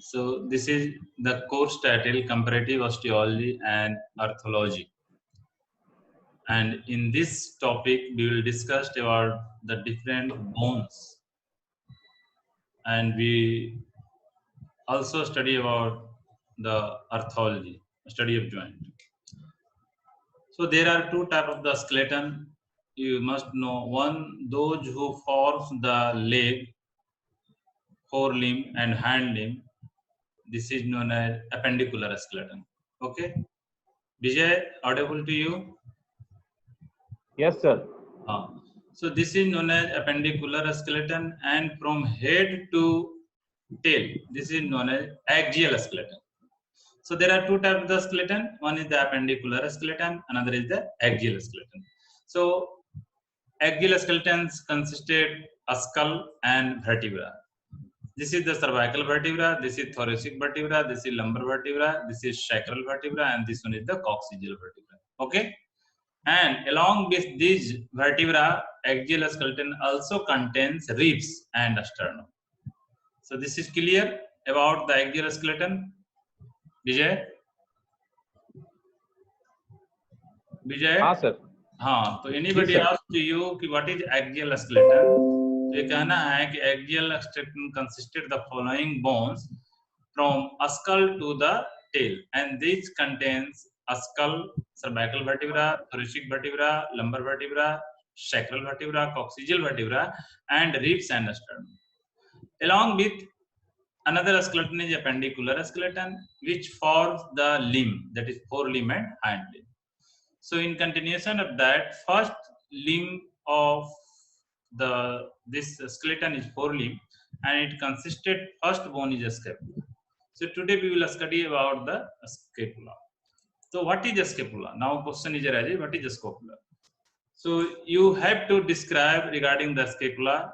So this is the course title, Comparative Osteology and Arthology. And in this topic, we will discuss about the different bones. And we also study about the arthology, study of joint. So there are two types of the skeleton. You must know one, those who forms the leg, forelimb and hind limb. This is known as appendicular skeleton. Okay. Vijay, audible to you? Yes, sir. So this is known as appendicular skeleton, and from head to tail, this is known as axial skeleton. So there are two types of the skeleton. One is the appendicular skeleton, another is the axial skeleton. So axial skeletons consisted of skull and vertebra. This is the cervical vertebra, this is thoracic vertebra, this is lumbar vertebra, this is sacral vertebra, and this one is the coccygeal vertebra. Okay. And along with these vertebra, axial skeleton also contains ribs and sternum. So this is clear about the axial skeleton. Vijay? हाँ sir. हाँ, तो anybody asked to you कि what is axial skeleton? तो ये कहना है कि axial skeleton consisted the following bones from skull to the tail, and these contains a skull, cervical vertebra, thoracic vertebra, lumbar vertebra, sacral vertebra, coccygeal vertebra, and ribs and sternum. Along with another skeleton is appendicular skeleton, which forms the limb, that is forelimb and hind limb. So in continuation of that, first limb of this skeleton is forelimb, and it consisted, first bone is a scapula. So today we will study about the scapula. So what is the scapula? Now question is arising, what is the scapula? So you have to describe regarding the scapula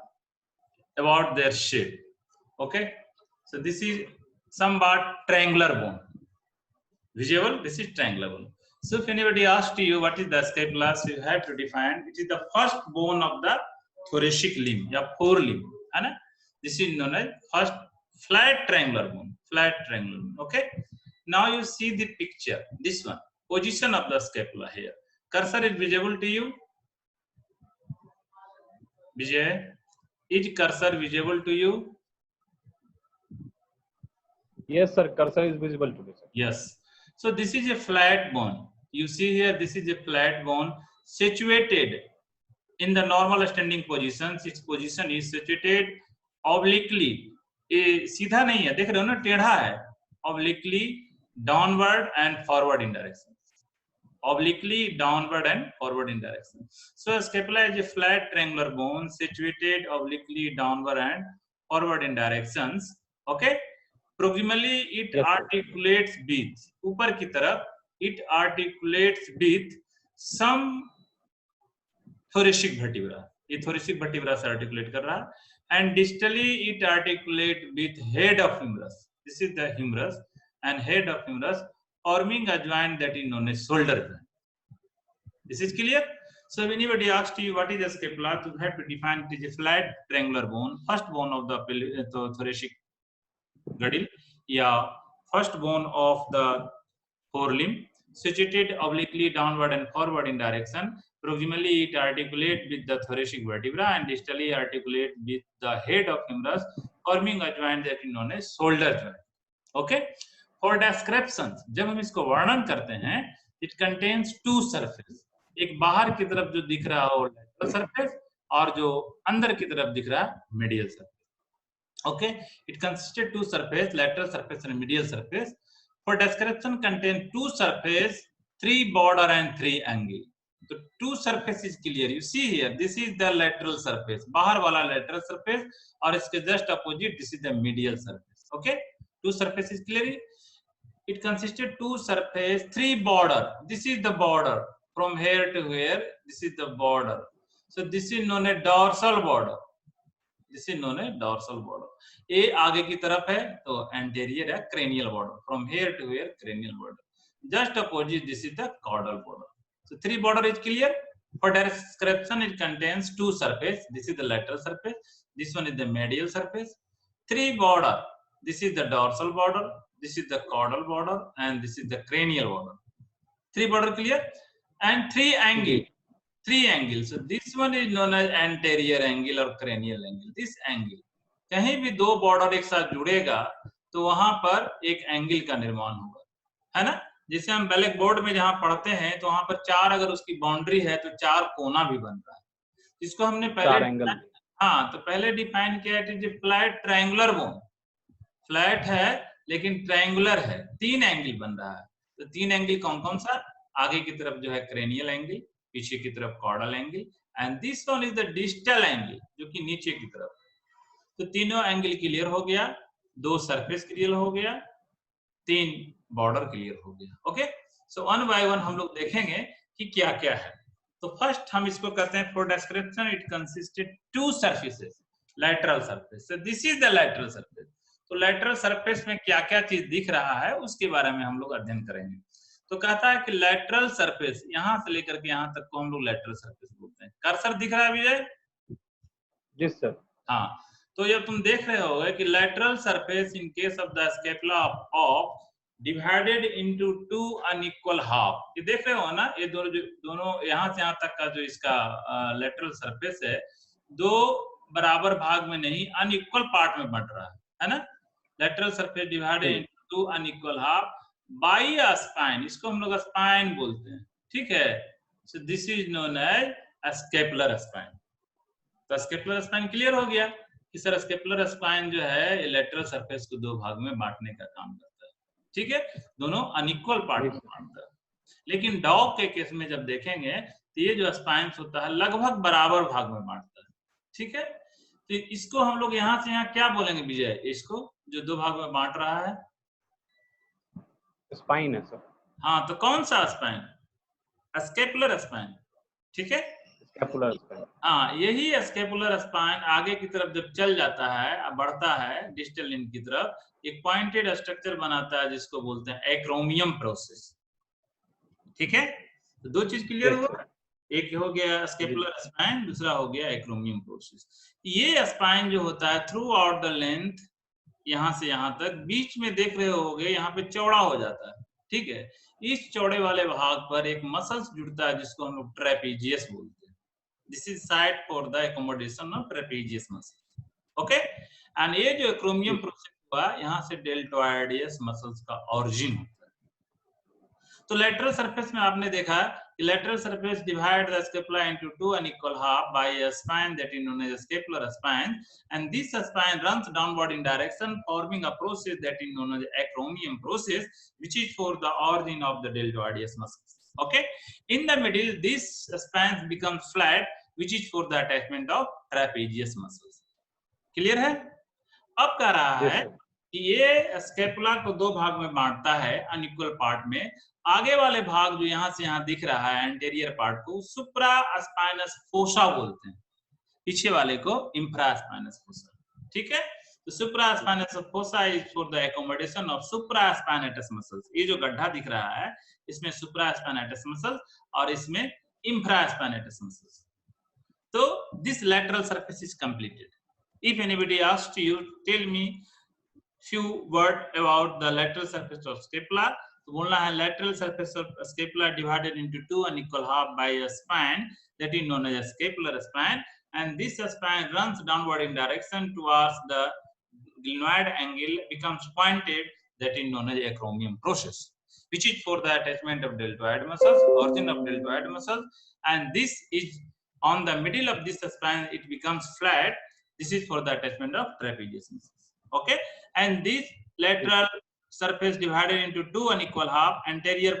about their shape. Okay. So this is somewhat triangular bone. Visible? This is triangular bone. So if anybody asks you what is the scapula, so you have to define it is the first bone of the thoracic limb, या forelimb. This is known as first flat triangular bone. Flat triangular bone. Okay. Now you see the picture. This one. Position of the scapula here. Cursor is visible to you? Vijay, is cursor visible to you? Yes, sir. Cursor is visible to me, sir. Yes. So this is a flat bone. You see here, this is a flat bone situated in the normal standing position. Its position is situated obliquely. सीधा नहीं है, देख रहे हो ना, टेढ़ा है. Obliquely downward and forward in direction. Obliquely downward and forward in direction. So scapula is a flat triangular bone situated obliquely downward and forward in directions. Okay. Proximally it articulates with, ऊपर की तरफ it articulates with some thoracic vertebra. ये thoracic vertebra से articulate कर रहा, and distally it articulate with head of humerus. This is the humerus and head of humerus, forming a joint that is known as shoulder joint. This is clear. So if anybody asks you what is the scapula, you have to define it is a flat triangular bone, first bone of the thoracic girdle, yeah, first bone of the forelimb, situated obliquely downward and forward in direction. Proximally it articulate with the thoracic vertebra and distally articulate with the head of humerus, forming a joint that is known as shoulder joint. Okay. For descriptions, जब हम इसको वर्णन करते हैं, it contains two surface. एक बाहर की तरफ जो दिख रहा है lateral surface, और जो अंदर की तरफ दिख रहा है medial surface. Okay, it consisted two surface, lateral surface and medial surface. For description, contain two surface, three border and three angle. So two surface is clear. You see here, this is the lateral surface. बाहर वाला lateral surface, और इसके just opposite, this is the medial surface. Okay, two surface is clear. It consisted two surface, three border. This is the border from here to here. This is the border. So this is known as dorsal border. This is known as dorsal border. A आगे की तरफ है तो anterior है cranial border. From here to here cranial border. Just opposite this is the caudal border. So three border is clear. For description it contains two surface. This is the lateral surface. This one is the medial surface. Three border. this is the dorsal border, this is the caudal border, and this is the cranial border. 3 border clear? And 3 angle. 3 angles. So this one is known as anterior angle or cranial angle. This angle, कहीं भी 2 border एक साथ जुड़ेगा तो वहां पर एक angle का निर्माण होगा, है ना? जैसे हम ब्लैक बोर्ड में जहां पढ़ते हैं तो वहां पर 4 अगर उसकी बाउंड्री है तो 4 कोना भी बन रहा है। इसको हमने पहले हाँ तो पहले डिफाइन किया it is flat triangular bone. Flat है लेकिन ट्रायंगुलर है, 3 एंगल बन रहा है। तो 3 एंगल कौन कौन सा? आगे की तरफ जो है क्रेनियल एंगल, पीछे की तरफ caudal angle, and this one is the distal angle जो कि नीचे की तरफ। तो तीनों एंगल क्लियर हो गया, 2 सरफेस क्लियर हो गया, 3 बॉर्डर क्लियर हो गया। Okay, so one by one हम लोग देखेंगे कि क्या क्या है। तो फर्स्ट हम इसको करते हैं for description it consisted 2 surfaces, lateral surface. So this is the lateral surface. तो लैटरल सरफेस में क्या क्या चीज दिख रहा है उसके बारे में हम लोग अध्ययन करेंगे। तो कहता है कि लैटरल सरफेस, यहां से लेकर के यहां तक को हम लोग लैटरल सरफेस बोलते हैं। कर्सर दिख रहा है विजय? जी सर। हाँ, तो जब तुम देख रहे होगे कि lateral surface in case of the scapula of divided into 2 unequal half, ये देख रहे हो ना, ये दोनों यहाँ से यहाँ तक का जो इसका लैटरल सरफेस है 2 बराबर भाग में नहीं अनइक्वल पार्ट में बंट रहा है ना? Lateral surface divided into 2 unequal half by a spine, इसको हम लोग स्पाइन बोलते हैं, ठीक है? So this is known as scapular spine. तो स्कैपुलर स्पाइन क्लियर हो गया कि सर स्कैपुलर स्पाइन जो है लैटरल सरफेस को 2 भाग में बांटने का काम करता है, ठीक है? दोनों अनइक्वल पार्ट में बांटता है। लेकिन डॉग के केस में जब देखेंगे तो ये जो स्पाइन होता है लगभग बराबर भाग में बांटता है, ठीक है? तो इसको हम लोग यहाँ से यहाँ क्या बोलेंगे विजय? इसको जो 2 भाग में बांट रहा है स्पाइन है सर। हाँ, तो कौन सा स्पाइन? स्कैपुलर स्पाइन, ठीक है? Scapular spine. हाँ, यही स्कैपुलर स्पाइन आगे की तरफ जब चल जाता है, बढ़ता है डिस्टल लिंब की तरफ, एक पॉइंटेड स्ट्रक्चर बनाता है जिसको बोलते हैं एक्रोमियम प्रोसेस, ठीक है? तो 2 चीज क्लियर हुआ, एक हो गया स्कैपुलर स्पाइन, दूसरा हो गया एक्रोमियम प्रोसेस। ये स्पाइन जो होता है थ्रू आउट द लेंथ, यहाँ से यहाँ तक, बीच में देख रहे होगे यहाँ पे चौड़ा हो जाता है, ठीक है? इस चौड़े वाले भाग पर एक मसल्स जुड़ता है जिसको हम लोग ट्रेपीजियस बोलते हैं। This is site for the accommodation of trapezius muscle, okay? And ये जो एक्रोमियम प्रोसेस हुआ, यहाँ से डेल्टोइडियस मसल्स का ओरिजिन होता है। तो लैटरल सरफेस में आपने देखा कि lateral surface divide the scapula into 2 unequal half by a spine that is known as scapular spine, and this spine runs downward in direction forming a process that is known as acromion process, which is for the origin of the deltoideus muscles. Okay, in the middle this spine becomes flat, which is for the attachment of trapezius muscles. Clear है? अब कह रहा है कि ये scapula को 2 भाग में बांटता है अनइक्वल पार्ट में। आगे वाले भाग जो यहाँ से यहाँ दिख रहा है एंटीरियर पार्ट को सुप्रा स्पाइनस फोसा बोलते हैं, पीछे वाले को इंफ्रा स्पाइनस फोसा, ठीक है? तो supraspinous fossa is for the accommodation of supraspinatus muscles. ये जो गड्ढा दिख रहा है इसमें सुप्रा स्पाइनेटस मसल्स और इसमें इंफ्रा स्पाइनेटस मसल्स। तो this lateral surface is completed. If anybody asks you, tell me few word about the lateral surface of scapula, तो बोलना है lateral surface of scapula divided into 2 unequal half by a spine that is known as a scapular spine, and this spine runs downward in direction towards the glenoid angle, becomes pointed, that is known as acromion process, which is for the attachment of deltoid muscles, origin of deltoid muscles, and this is on the middle of this spine, it becomes flat. This is for the attachment of trapezius muscles. Okay, and this lateral surface divided into 2 unequal half. Anterior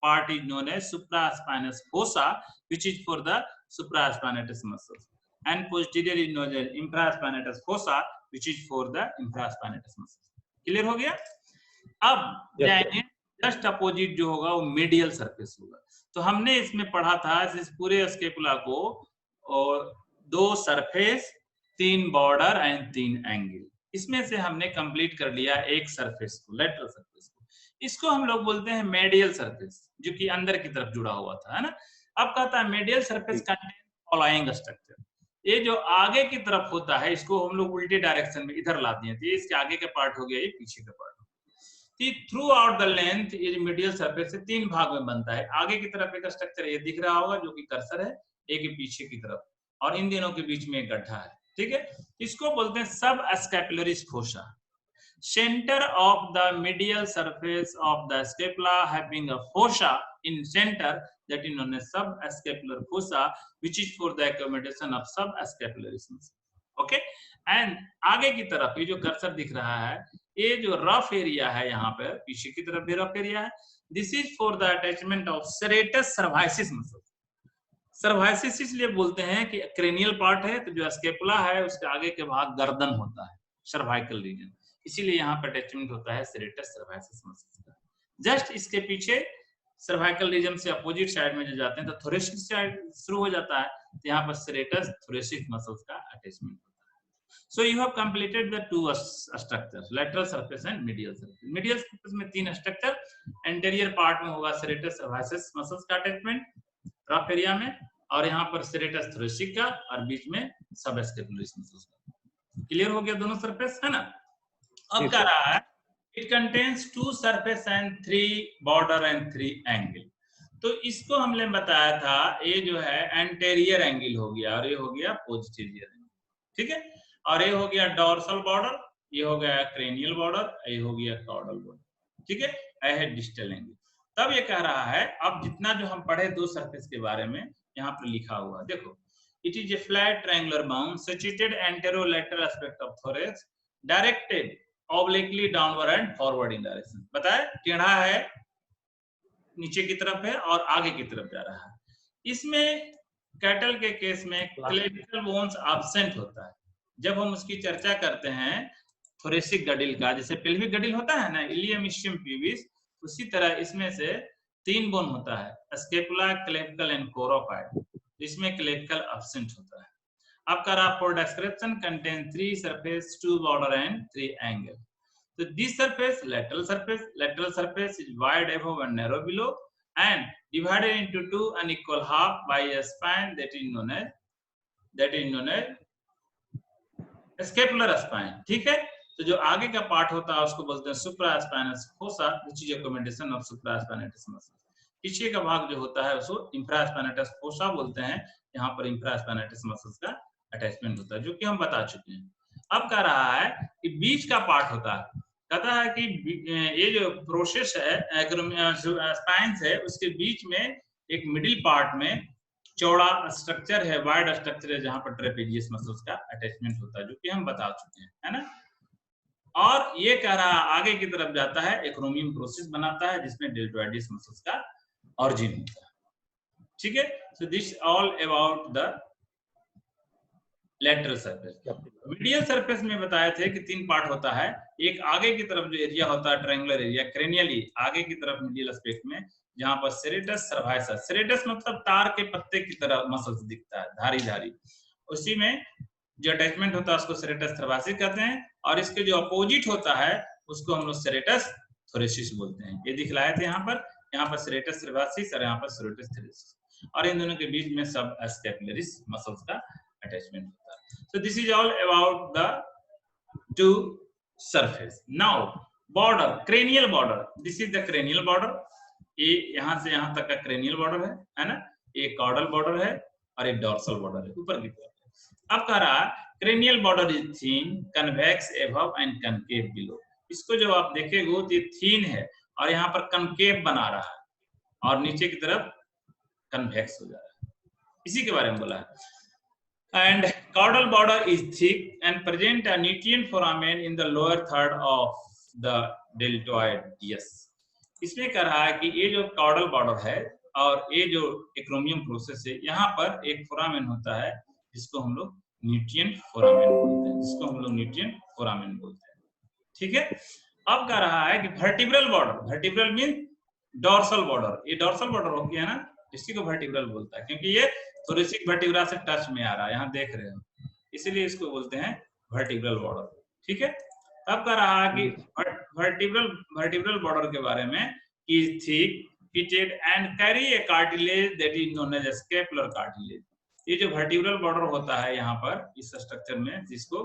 part is known as supraspinous fossa, which is for the supraspinatus muscles, and posterior is known as infraspinatus fossa, which is for the infraspinatus muscles. Clear हो गया? अब जाएंगे just opposite जो होगा वो medial surface होगा। तो हमने इसमें पढ़ा था इस पूरे स्कैपुला को और 2 सरफेस, 3 बॉर्डर एंड 3 एंगल, इसमें से हमने कंप्लीट कर लिया एक सरफेस को, लेटरल सरफेस को। इसको हम लोग बोलते हैं मेडियल सरफेस, जो कि अंदर की तरफ जुड़ा हुआ था, है ना? अब कहता है medial surface contain following structure. ये जो आगे की तरफ होता है इसको हम लोग उल्टे डायरेक्शन में इधर ला दिए, तो ये इसके आगे का पार्ट हो गया, ये पीछे का part. Through out the length ये मीडियल सरफेस से 3 भाग में बनता है। आगे की तरफ एक स्ट्रक्चर ये दिख रहा होगा जो कि कर्सर है, एक पीछे की तरफ, और इन दोनों के बीच में एक गड्ढा है, ठीक है। इसको बोलते हैं सब स्कैपुलरी fossa. Center of the medial surface of the scapula having a fossa in center that is known as subscapular fossa, which is for the accommodation of subscapularis muscle. Okay, and आगे की तरफ ये जो कर्सर दिख रहा है, ये जो रफ एरिया है यहाँ पर पीछे की तरफ भी रफ एरिया है, this is for the attachment of serratus सर्वाइसिस muscle. सर्वाइसिस इसलिए बोलते हैं कि क्रेनियल पार्ट है, तो जो स्केपुला है उसके आगे के भाग गर्दन होता है, सर्वाइकल रीजन, इसीलिए यहाँ पर अटैचमेंट होता है सेरेटस सर्वाइसिस मसल्स का। जस्ट इसके पीछे सर्वाइकल रीजन से अपोजिट साइड में जो जाते हैं तो थोरेसिक साइड शुरू हो जाता है, तो यहाँ पर सेरेटस थोरेसिक मसल्स का अटैचमेंट होता है। So you have completed the to structures, lateral surface and medial surface. Medial surface में 3 स्ट्रक्चर, एंटीरियर पार्ट में होगा सेरेटस सर्वाइसिस मसल्स का अटैचमेंट रफ एरिया में, और यहाँ पर सेरेटस थोरेसिक का, और बीच में सबस्कैपुलरिस मसल्स का। क्लियर हो गया दोनों सरफेस, है ना। अब क्या रहा है, it contains 2 surface and 3 border and 3 angle. तो इसको हमने बताया था, ये जो है एंटीरियर एंगल हो गया, और ये हो गया पोस्टीरियर एंगल, ठीक है। और ये हो गया डोर्सल बॉर्डर, ये हो गया क्रेनियल बॉर्डर, ये हो गया कॉर्डल बॉर्डर, ठीक है। यह है डिस्टल एंगल। तब ये कह रहा है, अब जितना जो हम पढ़े 2 सरफेस के बारे में यहाँ पर लिखा हुआ, देखो, it is a flat triangular bone situated anterolateral aspect of thorax, directed obliquely downward and forward in direction। बताया, टेढ़ा है, नीचे की तरफ है और आगे की तरफ जा रहा है। इसमें कैटल के केस में क्लेविकल बोन्स एब्सेंट होता है। जब हम उसकी चर्चा करते हैं थोरेसिक गडिल का, जैसे पेल्विक गडिल होता है ना, इलियम इस्चियम प्यूबिस, उसी तरह इसमें से 3 बोन होता है, स्केपुला, क्लेविकल एंड कोरोकाइड। इसमें क्लेविकल एब्सेंट होता है। आपका for description contain 3 surface, 2 border and 3 angle. So this surface, lateral surface is wide above and narrow below, and divided into 2 unequal half by a spine that is known as scapular spine, ठीक है। तो जो आगे का part होता है उसको बोलते हैं supraspinous fossa, which is accommodation of supraspinatus muscle। पीछे का भाग जो होता है उसको infraspinatus fossa बोलते हैं, यहाँ पर infraspinatus muscles का अटैचमेंट होता है, जो कि हम बता चुके हैं। अब कह रहा है कि बीच का पार्ट होता है, कहता है कि ये जो प्रोसेस है स्पाइन्स है, उसके बीच में एक मिडिल पार्ट में चौड़ा स्ट्रक्चर है, वाइड स्ट्रक्चर है, जहां पर ट्रेपेजियस मसल्स का अटैचमेंट होता है, जो कि हम बता चुके हैं, है ना। और ये कह रहा है आगे की तरफ जाता है, एक्रोमियम प्रोसेस बनाता है, जिसमें डेल्टोइडियस मसल्स का ऑरिजिन होता है, ठीक है। So this all about the lateral surface. Medial surface में बताए थे कि 3 पार्ट होता है। एक आगे की तरफ जो एरिया होता है ट्रायंगुलर एरिया, क्रेनियली आगे की तरफ मीडियल एस्पेक्ट में, जहां पर सेरेटस सर्वाइसस, सेरेटस मतलब तार के पत्ते की तरह मसल्स दिखता है, धारी धारी, उसी में जो अटैचमेंट होता है उसको सेरेटस सर्वाइसिस कहते हैं, और इसके जो अपोजिट होता है उसको हम लोग सेरेटस थोरेसिस बोलते हैं। ये दिखलाए थे यहाँ पर सेरेटस सर्वाइसिस और यहाँ पर सेरेटस थोरेसिस, और इन दोनों के बीच में सब स्कैपुलरिस मसल्स का अटैचमेंट होता है। So this is all about the 2 surface. Now border, cranial border. This is the cranial border. ये यहाँ से यहाँ तक का cranial border है ना। ये caudal border है और एक dorsal border है ऊपर की तरफ। अब कह रहा cranial border is thin, convex above and concave below. इसको जब आप देखेंगे तो ये thin है और यहाँ पर concave बना रहा है, और नीचे की तरफ convex हो जा रहा है, इसी के बारे में बोला है। And caudal border is thick and present a nutrient foramen in the lower third of the deltoid. Yes. इसमें कह रहा है कि ये जो caudal border है और ये जो एक्रोमियम प्रोसेस है, यहाँ पर एक फोरामेन होता है जिसको हम लोग न्यूट्रिएंट फोरामेन बोलते हैं, ठीक है। अब कह रहा है कि vertebral border, vertebral mean dorsal border, ये डोर्सल बॉर्डर हो गया ना, इसी को वर्टिब्रल बोलता है, क्योंकि ये थोरेसिक वर्टिब्रा से टच में आ रहा है, यहाँ देख रहे हो, इसीलिए इसको बोलते हैं वर्टिब्रल बॉर्डर, ठीक है। तब कह रहा है कि वर्टिब्रल बॉर्डर के बारे में कि thick, pitted and carry a cartilage that is known as scapular cartilage. ये जो वर्टिब्रल बॉर्डर होता है यहाँ पर इस स्ट्रक्चर में, जिसको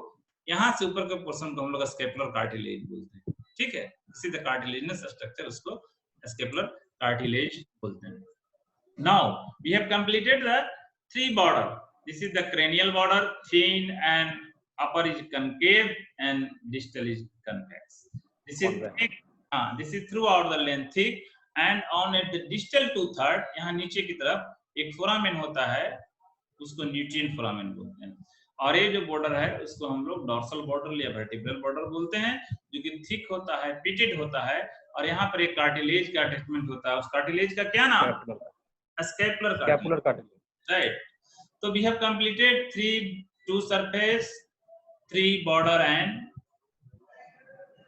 यहाँ से ऊपर के पोर्शन को हम लोग स्केपुलर कार्टिलेज बोलते हैं, ठीक है। सीधे कार्टिलेजिनस स्ट्रक्चर उसको स्केपुलर कार्टिलेज बोलते हैं। Now we have completed the three border. This is the cranial border, thin and upper is concave and distal is convex. This is thick. This is throughout the length thick and on at the distal 2/3 यहाँ नीचे की तरफ एक foramen होता है, उसको nutrient foramen बोलते हैं। और ये जो बॉर्डर है उसको हम लोग डॉर्सल बॉर्डर या वर्टिब्रल बॉर्डर बोलते हैं, जो कि थिक होता है, पिटेड होता है, और यहाँ पर एक कार्टिलेज का अटैचमेंट होता है। उस कार्टिलेज का क्या नाम? Scapular cartilage. Right. So we have completed two surface, 3 border, and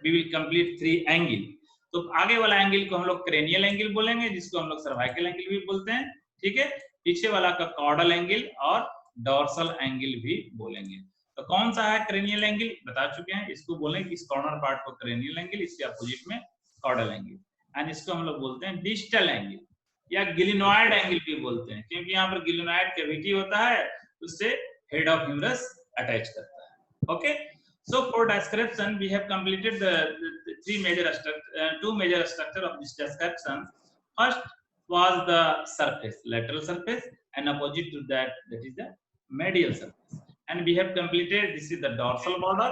we will complete 3 angle. तो आगे वाला एंगल को हम लोग क्रेनियल एंगल बोलेंगे, जिसको हम लोग सर्वाइकल एंगल भी बोलते हैं, ठीक है। पीछे वाला का कॉर्डल एंगल और डॉर्सल एंगल भी बोलेंगे। तो कौन सा है क्रेनियल एंगल बता चुके हैं, इसको बोलेंगे इस कॉर्नर पार्ट को क्रेनियल एंगल, इसके अपोजिट में कॉर्डल एंगल, एंड इसको हम लोग बोलते हैं डिस्टल एंगल या गिलिनॉइड एंगल भी बोलते हैं, क्योंकि यहाँ पर गिलिनॉइड कैविटी होता है, उससे हेड ऑफ ह्यूमरस अटैच करता है। Okay, so for description we have completed the two major structure of this description. First was the surface, lateral surface, and opposite to that is the medial surface, and we have completed, this is the dorsal border,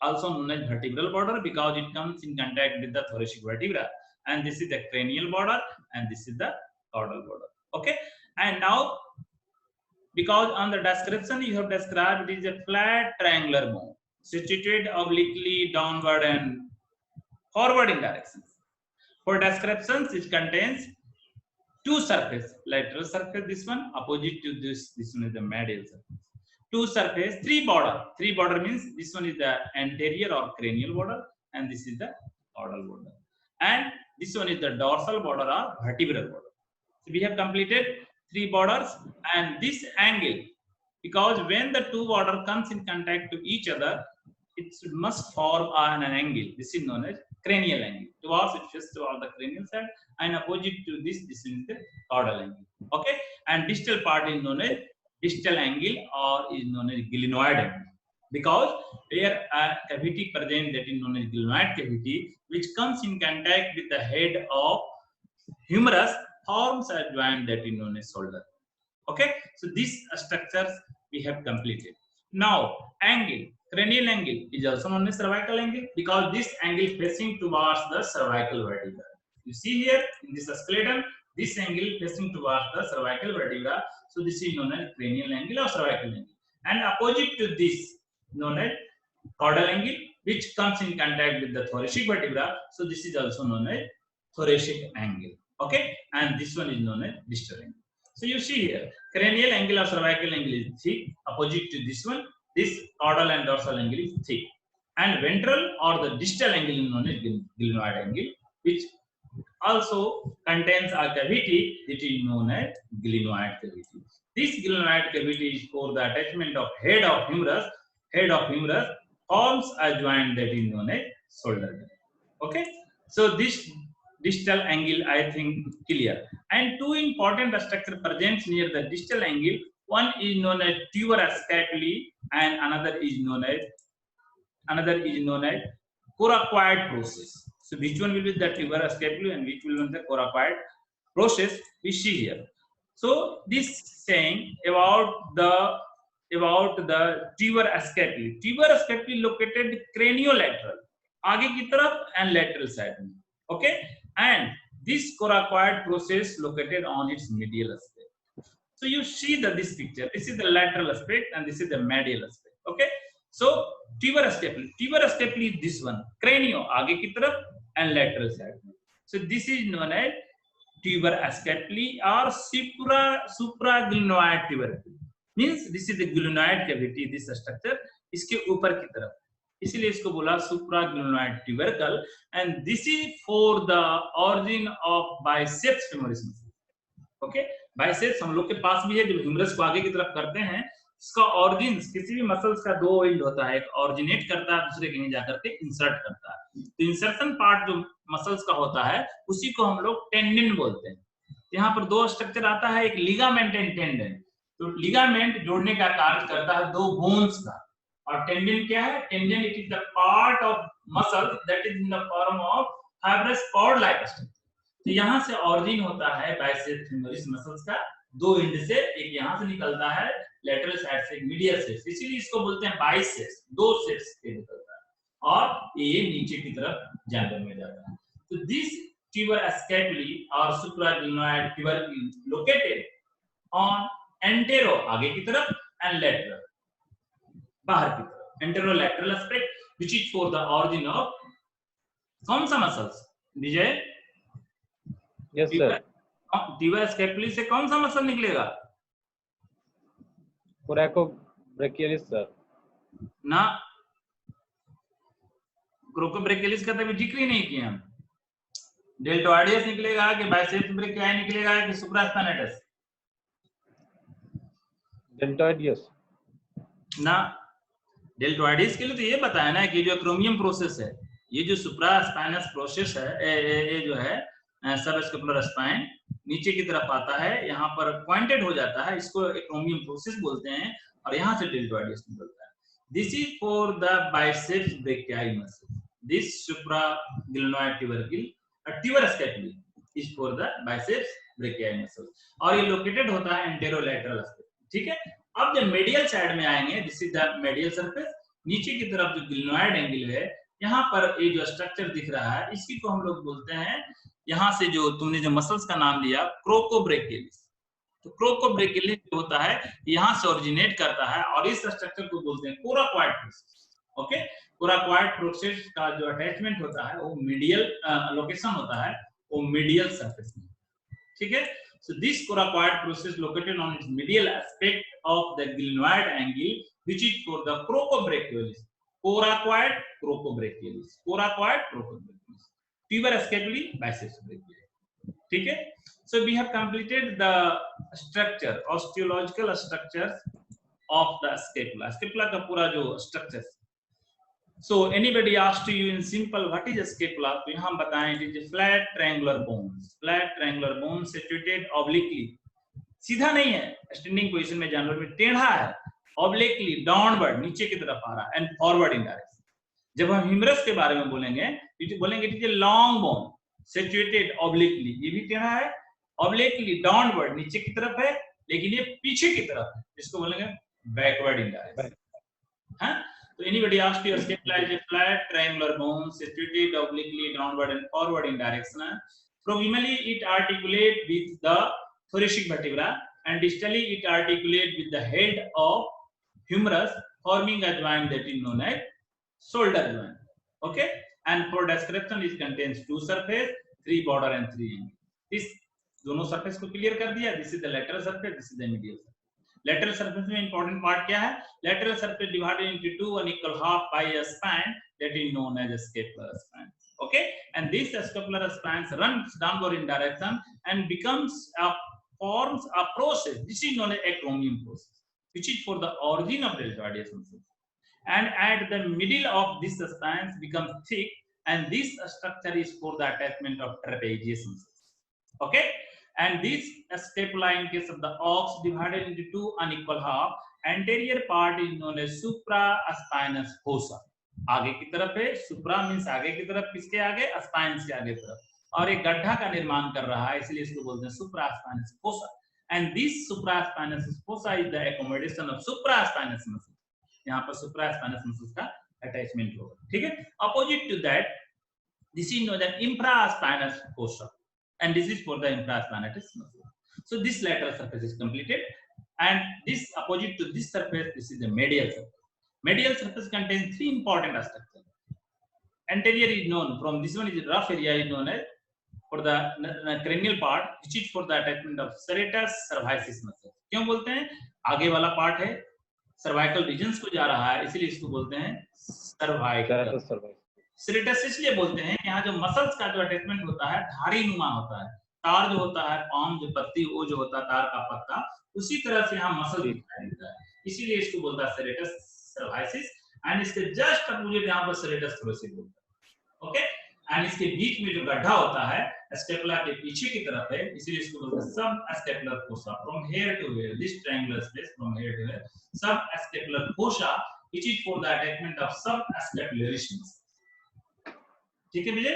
also known as vertebral border, because it comes in contact with the thoracic vertebra, and this is the cranial border, and this is the caudal border. Okay, and now because on the description you have described it is a flat triangular bone situated obliquely downward and forward in directions. For descriptions it contains 2 surface, lateral surface, this one, opposite to this one is the medial surface. 2 surface, 3 border. 3 border means this one is the anterior or cranial border, and this is the caudal border, and this one is the dorsal border or vertebral border. So we have completed 3 borders, and this angle, because when the 2 border comes in contact to each other, it must form an angle. This is known as cranial angle. Towards it is toward the cranial side, and opposite to this is the caudal angle. Okay, and distal part is known as distal angle or is known as glenoid angle, because there a cavity present that is known as glenoid cavity, which comes in contact with the head of humerus, forms a joint that is known as shoulder. Okay, so these structures we have completed. Now angle, cranial angle is also known as cervical angle, because this angle facing towards the cervical vertebra. You see here in this skeleton, this angle facing towards the cervical vertebra, so this is known as cranial angle or cervical angle, and opposite to this known as caudal angle, which comes in contact with the thoracic vertebra, so this is also known as thoracic angle. Okay, and this one is known as distal angle. So you see here, cranial angle or cervical angle is thick, opposite to this one, this caudal and dorsal angle is thick, and ventral or the distal angle is known as glenoid angle, which also contains a cavity that is known as glenoid cavity. This glenoid cavity is for the attachment of head of humerus. Head of humerus forms a joint that is known as shoulder. Okay, so this distal angle I think clear, and 2 important structure presents near the distal angle. One is known as tuber scapulae, and another is known as coracoid process. So which one will be the tuber scapulae and which will be the coracoid process we see here. So this saying about the tuber scapulae. Tuber scapulae located craniolateral, आगे की तरफ and lateral side. Okay, and this coracoid process located on its medial aspect. So you see this picture. This is the lateral aspect and this is the medial aspect. Okay, so tuber scapulae is this one, cranio आगे की तरफ and lateral side. So this is known as tuber scapulae or supraglenoid tubercle. Means this is the glenoid cavity, this structure इसके ऊपर की तरफ, इसलिए इसको बोला supraglenoid tubercle, and this is for the origin of biceps femoris muscle. Okay, biceps हम लोग के पास भी है, जब ह्यूमरस को आगे की तरफ करते हैं, इसका ऑरिजिन किसी भी मसल्स का 2 एंड होता है, एक ऑरिजिनेट करता है, दूसरे कहीं जाकर के इंसर्ट करता है। तो इंसर्शन पार्ट जो मसल्स का होता है उसी को हम लोग टेंडन बोलते हैं। यहाँ पर 2 स्ट्रक्चर आता है, एक लिगामेंट एंड टेंडन। तो लिगामेंट जोड़ने का कार्य करता है दो बोन्स का, और टेंडन क्या है? Tendon it is the part of muscle that is in the form of fibrous cord like structure. तो यहाँ से ऑरिजिन होता है बाइसेप्स फेमोरिस मसल्स का, दो एंड से, एक यहाँ से निकलता है लेटरल साइड से, मीडियल से, इसीलिए इसको बोलते हैं बाइसेप्स, दो सेप्स से निकलता है और ये नीचे की तरफ जैंगर में जाता है। तो this tuber scapulae or supraglenoid tubercle located on antero आगे की तरफ and lateral बाहर की तरफ, anterolateral aspect which is for the origin of कौन सा मसल्स विजय? यस सर, tuber scapulae से कौन सा मसल निकलेगा? कोरैकोब्रैकियलिस सर ना, क्रोकोब्रैकियलिस का तभी जिक्र ही नहीं किया हम। डेल्टोइडियस निकलेगा कि बाइसेप्स ब्रैकियाई निकलेगा कि सुप्रास्पाइनेटस? डेल्टोइडियस ना, डेल्टोइडियस के लिए तो ये बताया ना कि जो एक्रोमियम प्रोसेस है, ये जो सुप्रास्पाइनस प्रोसेस है, ये जो है सबस्कैपुलर स्पाइन नीचे की तरफ आता है, यहाँ पर पॉइंटेड हो जाता है, इसको एक्रोमियम प्रोसेस बोलते हैं, और यहाँ से डेल्टोइडियस निकलता है। This is for the biceps brachii muscle, this supraglenoid tubercle tuber scapulae is for the biceps brachiae muscle, और ये लोकेटेड होता है एंटेरोलैटरल एस्पेक्ट। ठीक है, अब जब मेडियल साइड में आएंगे, this is the medial surface, नीचे की तरफ जो ग्लेनोइड एंगल है, यहाँ पर ये जो स्ट्रक्चर दिख रहा है, इसी को हम लोग बोलते हैं, यहाँ से जो तुमने जो मसल्स का नाम लिया क्रोकोब्रैकियलिस, तो क्रोकोब्रैकियलिस जो होता है यहाँ से ओरिजिनेट करता है, और इस स्ट्रक्चर को बोलते हैं coracoid process. Okay, coracoid process का जो अटैचमेंट होता है वो मीडियल लोकेशन होता है, वो मीडियल सरफेस में। ठीक है, so this coracoid process located on its medial aspect of the glenoid angle which is for the coracobrachiolis, coracoid coracobrachiolis, coracoid coracobrachiolis, tuber scapulae biceps brachiae। ठीक है, so we have completed the structure, osteological structures of the scapula, scapula का पूरा जो structure। So anybody asked you in simple what is a scapula, तो यहाँ बताएं it is a flat triangular bone situated obliquely, सीधा नहीं है, standing position में जानवर में टेढ़ा है, obliquely downward नीचे की तरफ आ रहा है, and forward in direction। जब हम ह्यूमरस के बारे में बोलेंगे it is a long bone situated obliquely, ये भी टेढ़ा है, obliquely downward नीचे की तरफ है, लेकिन ये पीछे की तरफ है, इसको बोलेंगे backward in direction। हाँ, so anybody asked you, scapula is a flat triangular bone situated obliquely downward and forward in direction. Proximally it articulate with the thoracic vertebra, and distally it articulate with the head of humerus, forming a joint that is known as shoulder joint। Okay, and for description it contains two surface, three border and three angle। इस दोनों surface को clear कर दिया, this is the lateral surface, this is the medial surface। lateral surface में important part क्या है? lateral surface divided into two and equal half by a spine that is known as a scapular spine। Okay, and this scapular spine runs downward in direction and forms a process, this is known as acromion process, which is for the origin of deltoideus muscle, and at the middle of this spine becomes thick, and this structure is for the attachment of trapezius muscles। Okay, and this scapula in case of the ox divided into two unequal half, anterior part is known as supraspinous fossa, आगे की तरफ है, सुप्रा means आगे की तरफ, किसके आगे? Spinous के आगे तरफ, और एक गड्ढा का निर्माण कर रहा है, इसलिए इसको बोलते हैं supraspinous fossa, and this supraspinous fossa is the accommodation of supraspinous muscle, यहाँ पर supraspinous muscle का अटैचमेंट होगा। ठीक है, opposite to that this is known as infraspinous fossa, and this is for the infraspinatus muscle। So this lateral surface is completed, and this opposite to this surface, this is the medial surface। Medial surface contains three important structures। Anterior is known, from this one is rough area is known as for the cranial part, which is for the attachment of serratus cervicis muscle। क्यों बोलते हैं? आगे वाला part है, cervical regions को जा रहा है, इसलिए इसको बोलते हैं सर्वाइकल। सेरेटस इसलिए बोलते हैं, यहाँ जो मसल्स का जो अटैचमेंट होता है धारी नुमा होता है, तार जो होता है, पाम जो पत्ती, वो जो होता है तार का पत्ता, उसी तरह से यहाँ मसल दिखाई देता है, इसीलिए इसको बोलता है सेरेटस सर्वाइसिस, एंड इसके जस्ट अपोजिट यहाँ पर सेरेटस थोरेसिस बोलता है। ओके, एंड इसके बीच में जो गड्ढा होता है स्केपुला के पीछे की तरफ है, इसीलिए इसको बोलते हैं subscapular fossa. From here to here this triangular space from here to here subscapular fossa which is for the attachment of subscapularis. ठीक है विजय,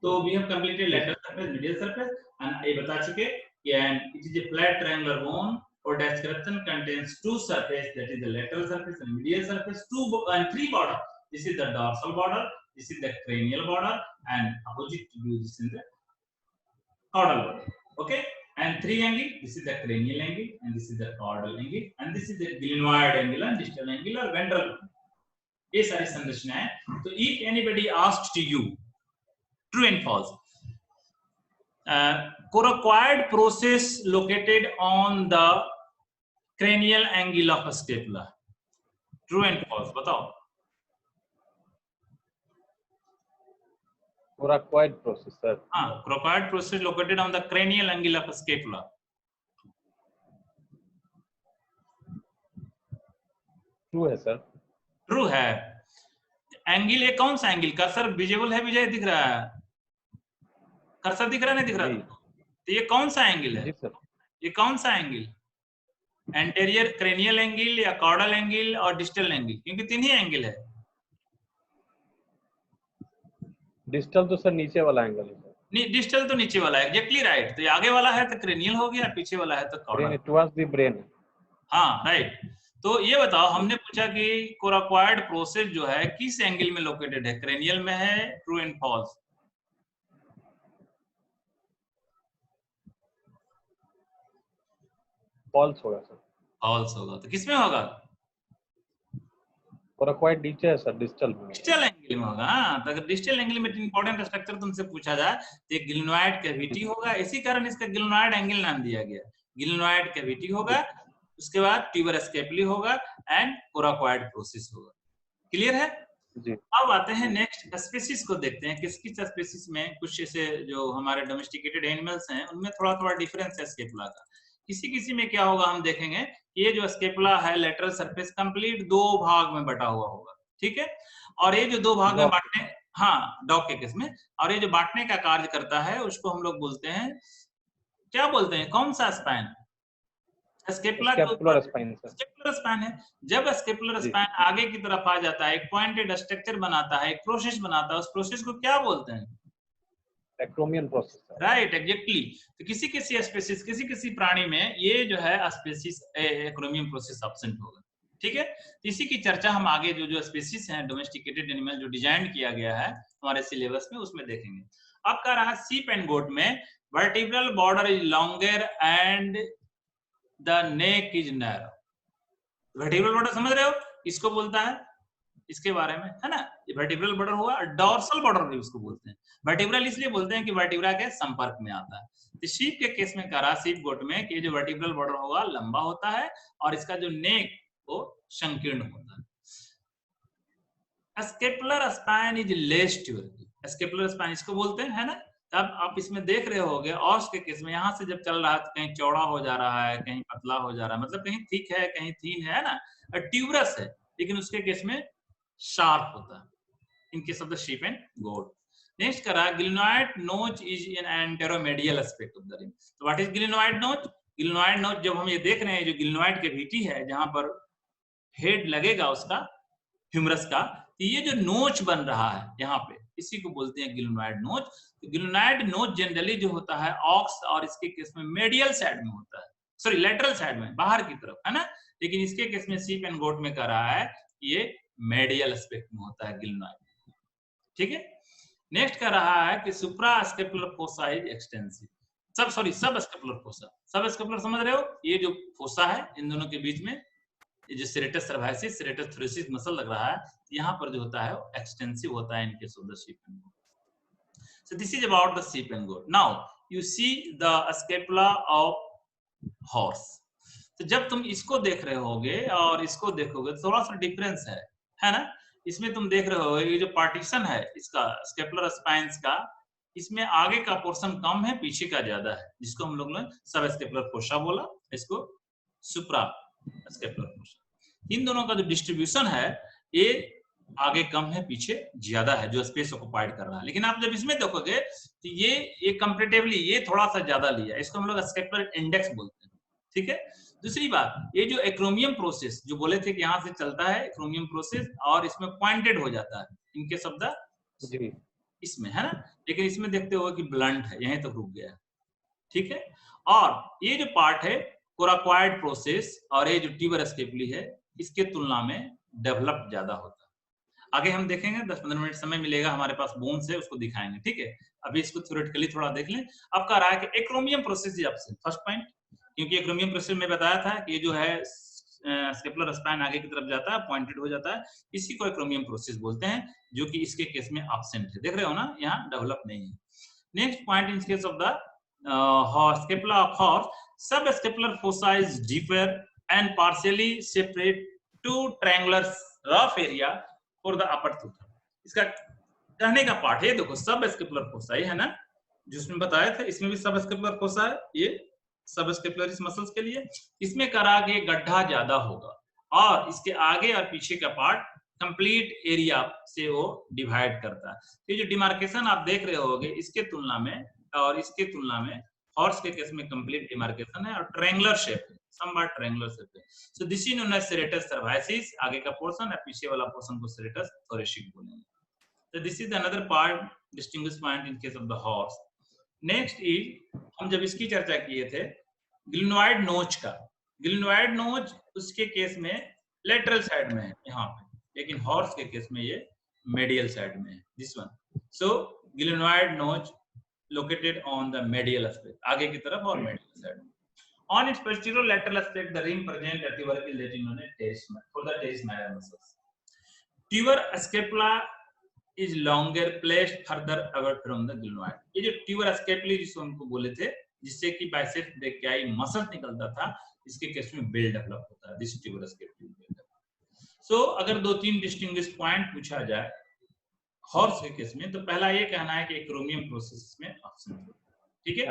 तो we have completed lateral surface, medial surface and ये बता चुके and it is a flat triangular bone or description contains two surface, that is the lateral surface and medial surface, two and three border. This is the dorsal border, this is the cranial border and opposite to you this is the caudal border. Okay, and three angle, this is the cranial angle and this is the caudal angle and this is the glenoid angle and distal angle or ventral. ये सारी संरचनाएं। तो if anybody asked to you true and false, coracoid process located on the cranial angle of a scapula, true and false बताओ। Coracoid process, sir. हाँ, coracoid process located on the cranial angle of a scapula। True है sir. True है। Angle ये कौन सा angle, cursor visible है विजय, दिख रहा है कर्सर, दिख रहा नहीं दिख रहा, तो ये कौन सा एंगल है, ये कौन सा एंगल, एंटीरियर क्रेनियल एंगल या कॉर्डल एंगल और डिस्टल एंगल, क्योंकि तीन ही एंगल है। डिस्टल तो सर नीचे वाला एंगल है। नहीं, डिस्टल तो नीचे वाला है, एग्जैक्टली राइट। तो ये आगे वाला है तो क्रेनियल हो गया, पीछे वाला है तो कॉर्डल, टुवर्ड्स द ब्रेन। हाँ राइट। तो ये बताओ, हमने पूछा कि कोराकोइड प्रोसेस जो है किस एंगल में लोकेटेड है, क्रेनियल में है, ट्रू एंड फॉल्स। फॉल्स होगा सर। फॉल्स होगा, तो किसमें होगा, कोराकोइड नीचे है सर, डिस्टल में, डिस्टल एंगल में होगा। तो अगर डिस्टल एंगल में इंपॉर्टेंट स्ट्रक्चर तुमसे पूछा जाए तो एक ग्लिनोइड कैविटी होगा, इसी कारण इसका ग्लिनोइड एंगल नाम दिया गया। ग्लिनोइड कैविटी होगा, उसके बाद ट्यूबर स्केपुली होगा एंड कोराकोइड प्रोसेस होगा। क्लियर है जी। अब आते हैं नेक्स्ट स्पीसीज को देखते हैं, किस किस स्पीसीज में कुछ ऐसे जो हमारे डोमेस्टिकेटेड एनिमल्स हैं उनमें थोड़ा थोड़ा डिफरेंस है स्केपुला का। किसी किसी में क्या होगा हम देखेंगे, ये जो स्केपुला है लेटरल सरफेस कंप्लीट दो भाग में बटा हुआ होगा, ठीक है। और ये जो दो भाग में बांटने, हाँ डॉग के केस में, और ये जो बांटने का कार्य करता है उसको हम लोग बोलते हैं, क्या बोलते हैं, कौन सा स्पाइन, स्केपुलर स्पाइन है। जब स्केपुलर स्पाइन आगे की तरफ आ जाता है, एक पॉइंटेड स्ट्रक्चर बनाता है, एक प्रोसेस बनाता है, उस प्रोसेस को क्या बोलते हैं, एक्रोमियन प्रोसेस, राइट एग्जैक्टली। तो किसी किसी स्पीसीज, किसी किसी प्राणी में ये जो है स्पीसीज एक्रोमियन प्रोसेस एब्सेंट होगा, ठीक है। तो इसी की चर्चा हम आगे जो जो स्पीसीज हैं डोमेस्टिकेटेड एनिमल जो डिजाइन किया गया है हमारे सिलेबस में उसमें देखेंगे। अब कह रहा है सीप एंड गोट में vertebral border is longer and the neck is narrow. Vertebral border समझ रहे हो, इसको बोलता है, इसके बारे में है ना, ये वर्टिब्रल बॉर्डर हुआ। डॉर्सल बॉर्डर भी उसको बोलते हैं। वर्टिब्रल इसलिए बोलते हैं कि वर्टिब्रा के संपर्क में आता है। तो शीप के केस में करा, शीप गोट में कि जो वर्टिब्रल बॉर्डर होगा लंबा होता है और इसका जो नेक वो संकीर्ण होता है। Scapular spine is less tuber, scapular spine इसको बोलते हैं, है ना। तब आप इसमें देख रहे होगे ऑर्स के केस में यहाँ से जब चल रहा है तो कहीं चौड़ा हो जा रहा है, कहीं पतला हो जा रहा है, मतलब कहीं थिक है कहीं थीन है ना, और ट्यूबरस है, लेकिन उसके केस में शार्प होता है, in case of the sheep and goat. Next करा glenoid notch is an anteromedial aspect of the rim. तो what is glenoid notch, glenoid notch जब हम ये देख रहे हैं जो ग्लिनोइड कैविटी है जहां पर हेड लगेगा उसका ह्यूमरस का, तो ये जो नोच बन रहा है यहाँ पे इसी को बोलते हैं ग्लिनोइड नोच। तो ग्लिनोइड नोच जनरली जो होता है ऑक्स और इसके केस में मेडियल साइड में होता है, सॉरी लेटरल साइड में बाहर की तरफ, है ना। लेकिन इसके केस में शीप एंड गोट में कह रहा है ये मेडियल एस्पेक्ट में होता है ग्लिनोइड, ठीक है। नेक्स्ट कह रहा है कि सुप्रा स्केपुलर फोसा इज एक्सटेंसिव, सब स्केपुलर फोसा, सब स्केपुलर समझ रहे हो, ये जो फोसा है इन दोनों के बीच में ये जो सेरेटस सर्वाइसिस सेरेटस थोरेसिस मसल लग रहा है, यहाँ पर जो होता है वो एक्सटेंसिव होता है इनके of the sheep and goat. So this is about the sheep and goat. Now you see the scapula of horse. तो जब तुम इसको देख रहे होगे और इसको देखोगे तो थोड़ा सा डिफरेंस है ना। इसमें तुम देख रहे हो ये जो पार्टीशन है इसका स्केपुलर स्पाइन्स का, इसमें आगे का पोर्शन कम है, पीछे का ज्यादा है, जिसको हम लोग ने सब स्केपुलर फोसा बोला, इसको सुप्रा स्केपुलर फोसा। इन दोनों का जो डिस्ट्रीब्यूशन है ये आगे कम है, पीछे ज्यादा है, जो स्पेस ऑक्युपाइड कर रहा है। लेकिन आप जब इसमें देखोगे तो ये कंपैरेटिवली ये थोड़ा सा ज्यादा लिया, इसको हम लोग स्केपुलर इंडेक्स बोलते हैं, ठीक है। दूसरी बात, ये जो एक्रोमियम प्रोसेस जो बोले थे कि यहाँ से चलता है एक्रोमियम प्रोसेस और इसमें पॉइंटेड हो जाता है इनके शब्द जी इसमें, है ना। लेकिन इसमें देखते हो कि ब्लंट है, यहीं तक रुक गया है, ठीक है। और ये जो पार्ट है कोराक्वाइड प्रोसेस और ये जो ट्यूबर स्केपली है, इसके तुलना में डेवलप ज्यादा होता है। आगे हम देखेंगे, 10-15 मिनट समय मिलेगा, हमारे पास बोन्स है, उसको दिखाएंगे, ठीक है। अभी इसको थ्योरेटिकली थोड़ा देख लें। अब कह रहा है कि एक्रोमियम process is option first point, क्योंकि एक्रोमियम प्रोसेस में बताया था कि ये जो है स्केपुलर स्पाइन आगे की तरफ जाता है, पॉइंटेड हो जाता है, इसी को एक्रोमियम प्रोसेस बोलते हैं, जो कि इसके केस में एब्सेंट है, देख रहे हो ना, यहाँ डेवलप नहीं है। Next point, in case of the scapula of horse, subscapular fossa is deeper and partially separate two triangular rough area for the upper tooth। इसका कहने का पार्ट है, देखो सबस्केपुलर फोसा ये है ना, जिसमें बताया था, इसमें भी सबस्केपुलर फोसा है, ये सबस्केपुलरिस मसल्स के लिए। इसमें करा के गड्ढा ज्यादा होगा और इसके आगे और पीछे का पार्ट कंप्लीट एरिया से वो डिवाइड करता है। तो ये जो डिमार्केशन आप देख रहे होगे, इसके तुलना में और इसके तुलना में हॉर्स के केस में कंप्लीट डिमार्केशन है और ट्रायंगुलर शेप है, समवट ट्रायंगुलर शेप है। So this is known as serratus cervicis, आगे का पोर्शन और पीछे वाला पोर्शन को सेरेटस थोरेसिक बोलेंगे। So this is another part, distinguished point in case of the horse. Next is, हम जब इसकी चर्चा किए थे ग्लिनोइड नोच का, ग्लिनोइड नोच उसके केस में लेटरल साइड में है यहाँ पे, लेकिन हॉर्स के केस में ये मेडियल साइड में है, दिस वन। सो ग्लिनोइड नोच located on the medial aspect, आगे की तरफ और मेडियल साइड में। On its posterior lateral aspect, the rim present a tubercle that is known as teres for the teres major muscles. Tuber scapula is longer placed further away from the glenoid। ये जो tuber स्केपली जिसको हमको बोले थे, जिससे कि biceps brachii muscle निकलता था, इसके केस में बेल डेवलप होता है, दिस ट्यूबर स्केपली। सो अगर दो तीन डिस्टिंग्विश पॉइंट पूछा जाए हॉर्स के केस में, तो पहला ये कहना है कि एक्रोमियम प्रोसेस में एब्सेंट होता है, ठीक है,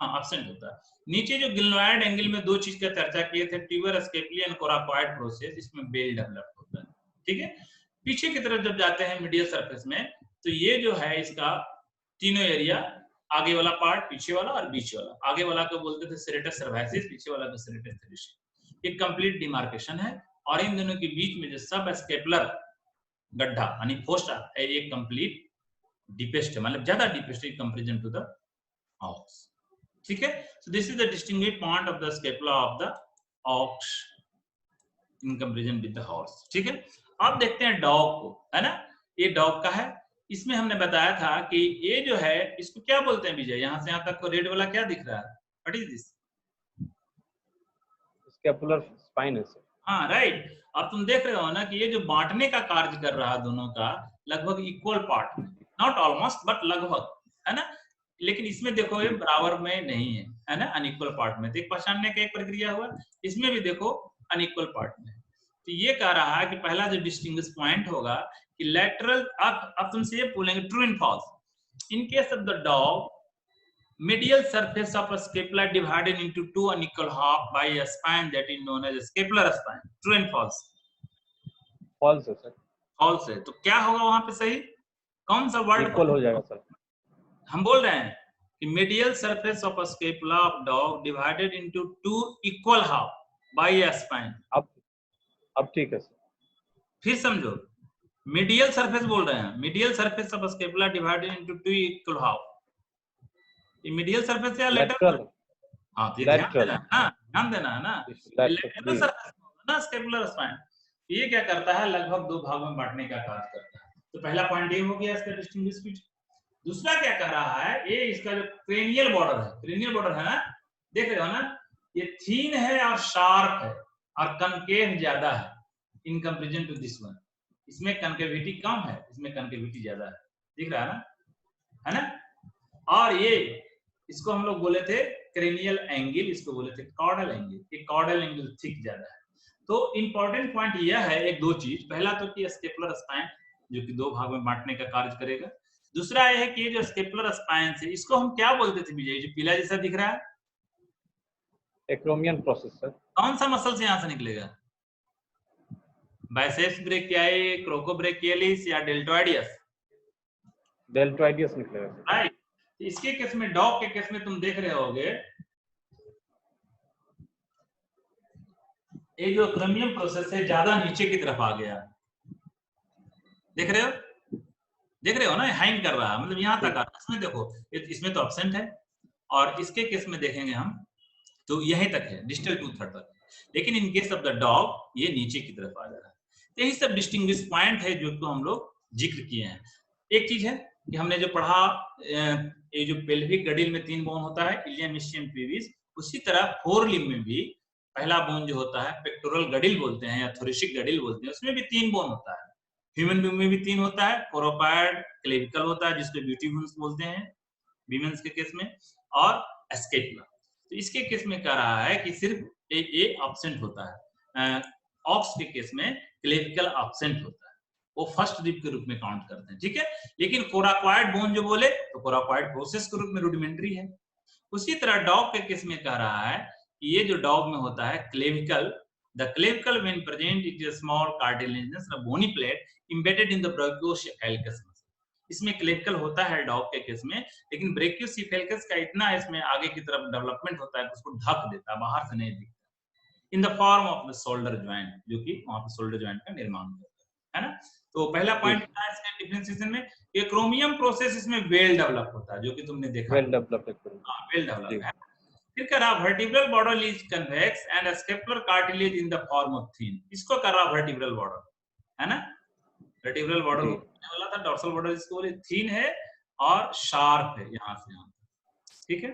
हाँ एब्सेंट होता है। नीचे जो ग्लिनोइड एंगल में दो चीज का चर्चा किए थे, ट्यूबर स्केपली एंड कोराकोइड प्रोसेस, इसमें बेल डेवलप होता है, ठीक है। पीछे की तरफ जब जाते हैं मीडियल सरफेस में, तो ये जो है इसका तीनों एरिया, आगे वाला पार्ट, पीछे वाला और बीच वाला, आगे वाला को बोलते थे सेरेटस सर्वाइसिस, पीछे वाला को सेरेटस थोरेसिक। एक कंप्लीट डिमार्केशन है और इन दोनों के बीच में जो सब स्केपुलर गड्ढा यानी फोसा है, ये कंप्लीट डीपेस्ट है, मतलब ज्यादा डीपेस्ट है कंपैरिजन टू द ऑक्स, ठीक है। So this is the distinguished point of the scapula of the ox in comparison with the horse, ठीक है। अब देखते हैं डॉग को, है ना, ये डॉग का है। इसमें हमने बताया था कि ये जो है इसको क्या बोलते हैं विजय, यहाँ से यहाँ तक को रेड वाला क्या दिख रहा है, what is this? Scapular spine है सर। हाँ राइट। अब तुम देख रहे हो ना कि ये जो बांटने का कार्य कर रहा है दोनों का लगभग इक्वल पार्ट में, नॉट ऑलमोस्ट बट लगभग, है ना। लेकिन इसमें देखो ये बराबर में नहीं है ना, अनइक्वल पार्ट में। तो एक पहचानने का एक प्रक्रिया हुआ, इसमें भी देखो अनइक्वल पार्ट में। तो ये कह रहा है कि पहला जो डिस्टिंग्विश पॉइंट होगा कि लेटरल, अब तुमसे ये बोलेंगे true and false. In case of the dog, medial surface of a scapula divided into two unequal half by a spine that is known as a scapular spine। True and false? False है sir. False है। तो क्या होगा वहां पे सही, कौन सा वर्ड इक्वल हो जाएगा सर। हम बोल रहे हैं कि medial surface of a scapula of dog divided into two equal half by a spine। अब ठीक है सर। फिर समझो, medial surface बोल रहे हैं, medial surface of a scapula divided into two equal half, medial surface या लेटरल? हाँ तो ध्यान देना है ना, लेटरल सरफेस ना स्केपुलर स्पाइन, ये क्या करता है लगभग दो भागों में बांटने का कार्य करता है। तो पहला पॉइंट ये हो गया इसका डिस्टिंग्विश फीचर। दूसरा क्या कर रहा है, ये इसका जो क्रेनियल बॉर्डर है, क्रेनियल बॉर्डर है ना, देख रहे हो ना, ये थीन है और शार्प है और कनकेव ज्यादा है in comparison to this one. इसमें कनकेविटी कम है, इसमें कनकेविटी ज्यादा है, दिख रहा है ना। और ये इसको हम लोग बोले थे क्रेनियल एंगल, इसको बोले थे कॉर्डल एंगल। ये कॉर्डल एंगल थिक ज्यादा है। तो इंपॉर्टेंट पॉइंट यह है, एक दो चीज, पहला तो कि स्केपुलर स्पाइन जो कि दो भाग में बांटने का कार्य करेगा। दूसरा यह है कि जो स्केपुलर स्पाइन से, इसको हम क्या बोलते थे विजय, जो पीला जैसा दिख रहा है, एक्रोमियन प्रोसेस सर। कौन सा मसल से यहां से निकलेगा? बाइसेप्स ब्रेकियाई, क्रोकोब्रेकियलिस या डेल्टोइडियस? डेल्टोइडियस निकलेगा सर। राइट। इसके केस में, डॉग के केस में तुम देख रहे होगे ये जो एक्रोमियम प्रोसेस है ज्यादा नीचे की तरफ आ गया, देख रहे हो? देख रहे हो ना, हैंग कर रहा है, मतलब यहाँ तक आ रहा है। इसमें देखो, इसमें तो एब्सेंट है, और इसके केस में देखेंगे हम तो यहीं तक है, डिस्टल टू थर्ड तक। लेकिन इन केस ऑफ द डॉग ये नीचे की तरफ आ जा रहा है। तो यही सब डिस्टिंग्विश पॉइंट है जो तो हम लोग जिक्र किए हैं। एक चीज है कि हमने जो पढ़ा, ये जो पेल्विक गडिल में 3 बोन होता है, इलियम, इस्चियम, पेविस, उसी तरह फोर लिम्ब में भी पहला बोन जो होता है पेक्टोरल गडिल बोलते हैं या थोरेसिक गडिल बोलते हैं, उसमें भी 3 बोन होता है। ह्यूमन बींग में भी 3 होता है, कोरोपॉइड, क्लेविकल होता है जिसको ब्यूटी बोन्स बोलते हैं वीमेंस के केस में, और स्केपुला। तो इसके केस में कह रहा है कि सिर्फ ए एब्सेंट होता है। ऑक्स के केस में क्लेविकल एब्सेंट होता है, वो फर्स्ट रिब के रूप में काउंट करते हैं, ठीक है। लेकिन कोराकॉइड बोन जो बोले तो कोराकॉइड प्रोसेस के रूप में रूडिमेंट्री है। उसी तरह डॉग के केस में कह रहा है कि ये जो डॉग में होता है clavicle, the clavicle when present it is a small cartilaginous or bony plate embedded in the brachiocephalus muscle। इसमें क्लेविकल होता है डॉग के केस में, लेकिन ब्रेकियोसेफेलकस का इतना इसमें आगे की तरफ डेवलपमेंट होता है कि उसको ढक देता है, बाहर से नहीं दिखता। इन the form of the shoulder joint, जो कि वहां पे शोल्डर ज्वाइंट का निर्माण करता है ना। तो पहला पॉइंट क्या है इसके डिफरेंशिएशन में, ये क्रोमियम प्रोसेस इसमें वेल डेवलप होता है, जो कि तुमने देखा, वेल डेवलप्ड। हां वेल डेवलप है। फिर कह रहा vertebral border is convex and scapular cartilage in the form of thin, इसको कह रहा वर्टिब्रल बॉर्डर है ना। वर्टिब्रल बॉर्डर वाला था, डॉर्सल बॉर्डर इसको बोले थिन है और शार्प है यहां से यहां, ठीक है।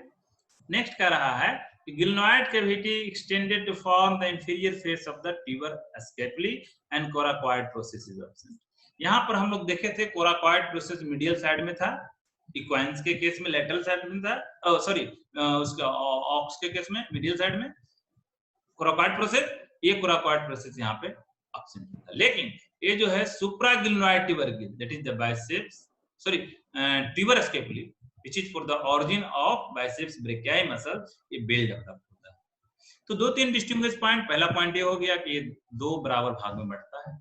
नेक्स्ट कह रहा है कि glenoid cavity extended to form the inferior face of the tuber scapulae and coracoid process is absent. यहां पर हम लोग देखे थे कोराकॉइड प्रोसेस मीडियल साइड में था, इक्वाइंस के केस में लेटरल साइड में था, सॉरी उसका ऑक्स के केस में मीडियल साइड में कोराकॉइड प्रोसेस, ये कोराकॉइड प्रोसेस यहाँ पे एब्सेंट था। लेकिन ये जो है supraglenoid tubercle, that is the biceps, sorry tuber scapulae which is for the origin of biceps brachii muscle, ये वेल डेवलप होता है। तो 2-3 डिस्टिंग्विश पॉइंट, पहला पॉइंट ये हो गया कि ये 2 बराबर भाग में बंटता है,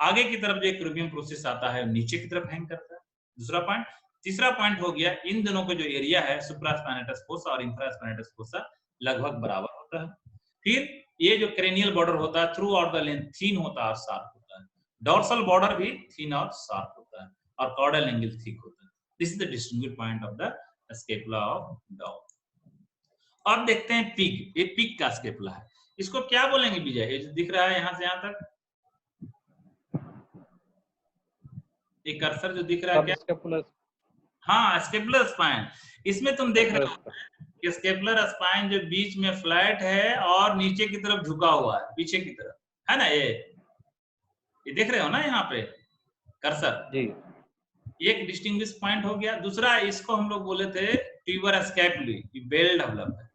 आगे की तरफ जो एक्रोमियम प्रोसेस आता है नीचे की तरफ हैंग करता है, दूसरा पॉइंट। तीसरा पॉइंट हो गया इन दोनों का जो एरिया है सुप्रास्पाइनेटस फोसा और इंफ्रास्पाइनेटस फोसा लगभग बराबर होता है। फिर ये जो क्रेनियल बॉर्डर होता है through out the length thin होता है और शार्प होता है, डॉर्सल बॉर्डर भी थिन और शार्प होता है, और कॉर्डल एंगल थिक होता है। This is the distinguish point of the scapula of dog. अब देखते हैं पिग, ये पिग का स्केपुला है, इसको क्या बोलेंगे विजय? ये जो दिख रहा है यहां से यहां तक, ये कर्सर जो दिख रहा है क्या? हाँ स्केपुलर स्पाइन। इसमें तुम देख रहे हो कि स्केपुलर स्पाइन जो बीच में फ्लैट है और नीचे की तरफ झुका हुआ है, पीछे की तरफ है ना, ये देख रहे हो ना यहाँ पे कर्सर जी। एक डिस्टिंग्विश पॉइंट हो गया। दूसरा इसको हम लोग बोले थे ट्यूबर स्केपुली, वेल डेवलप है,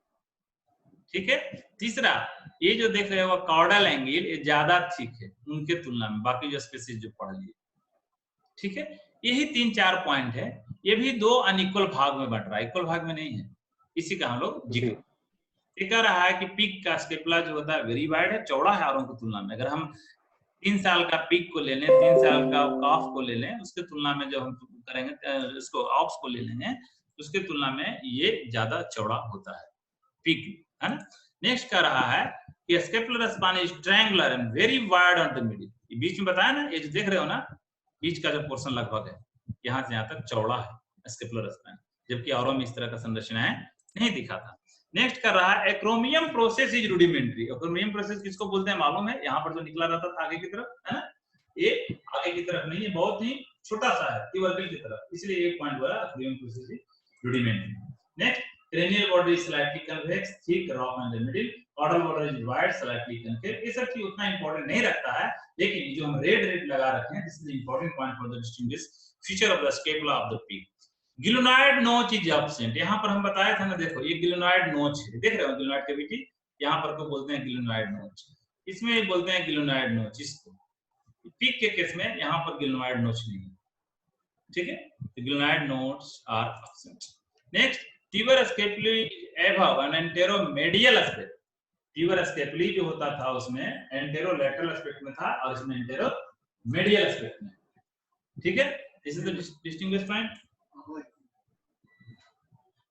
ठीक है। तीसरा ये जो देख रहे हो कॉर्डल एंगल, ये ज्यादा थिक है उनके तुलना में, बाकी जो स्पेसिस जो पढ़ लिए, ठीक है। यही 3-4 पॉइंट है, ये भी 2 अनइक्वल भाग में बंट रहा है, इक्वल भाग में नहीं है, इसी का हम लोग जिक्र कह रहा है कि पिग का स्केपुला जो होता है वेरी वाइड है, चौड़ा है औरों की तुलना में। अगर हम 3 साल का पिग को ले लें, 3 साल का काफ को ले लें, उसके तुलना में जो हम करेंगे इसको ऑक्स को ले लेंगे, उसके तुलना में ये ज्यादा चौड़ा होता है पिग, है ना। नेक्स्ट कह रहा है कि scapular spine is triangular and very wide on the middle, ये बीच में बताया ना, ये जो देख रहे हो ना बीच का जो पोर्शन लगभग है यहाँ से यहाँ तक चौड़ा है स्केपुलर स्पाइन, जबकि औरों में इस तरह का संरचना है नहीं दिखा था। नेक्स्ट कर रहा है एक्रोमियम प्रोसेस इज रूडिमेंट्री। एक्रोमियम प्रोसेस किसको बोलते हैं मालूम है? यहाँ पर जो निकला रहता था आगे की तरफ, है ना, ये आगे की तरफ नहीं है, बहुत ही छोटा सा है ट्यूबरकल की तरफ, इसलिए एक पॉइंट बोला एक्रोमियम process is rudimentary. Next cranial border is slightly convex, thick, rough in the middle, caudal border is wide, slightly concave। ये सब चीज उतना इंपॉर्टेंट नहीं रखता है, लेकिन जो हम रेड लगा रखे हैं, this is important point for the distinguish feature of the scapula of the pig. Glenoid notch is absent, यहाँ पर हम बताया था ना, देखो ये गिलोनॉइड नोच है, देख रहे हो गिलोनॉइड कैविटी, यहाँ पर को बोलते हैं गिलोनॉइड नोच, इसमें बोलते हैं गिलोनॉइड नोच इसको। पिग के केस में यहाँ पर गिलोनॉइड नोच नहीं है, ठीक है, glenoid notch are absent. Next tuber scapulae above an anteromedial aspect, tuber scapulae जो होता था उसमें एंटेरोलैटरल एस्पेक्ट में था और इसमें एंटेरोमेडियल एस्पेक्ट में। ठीक है, this is the distinguish point.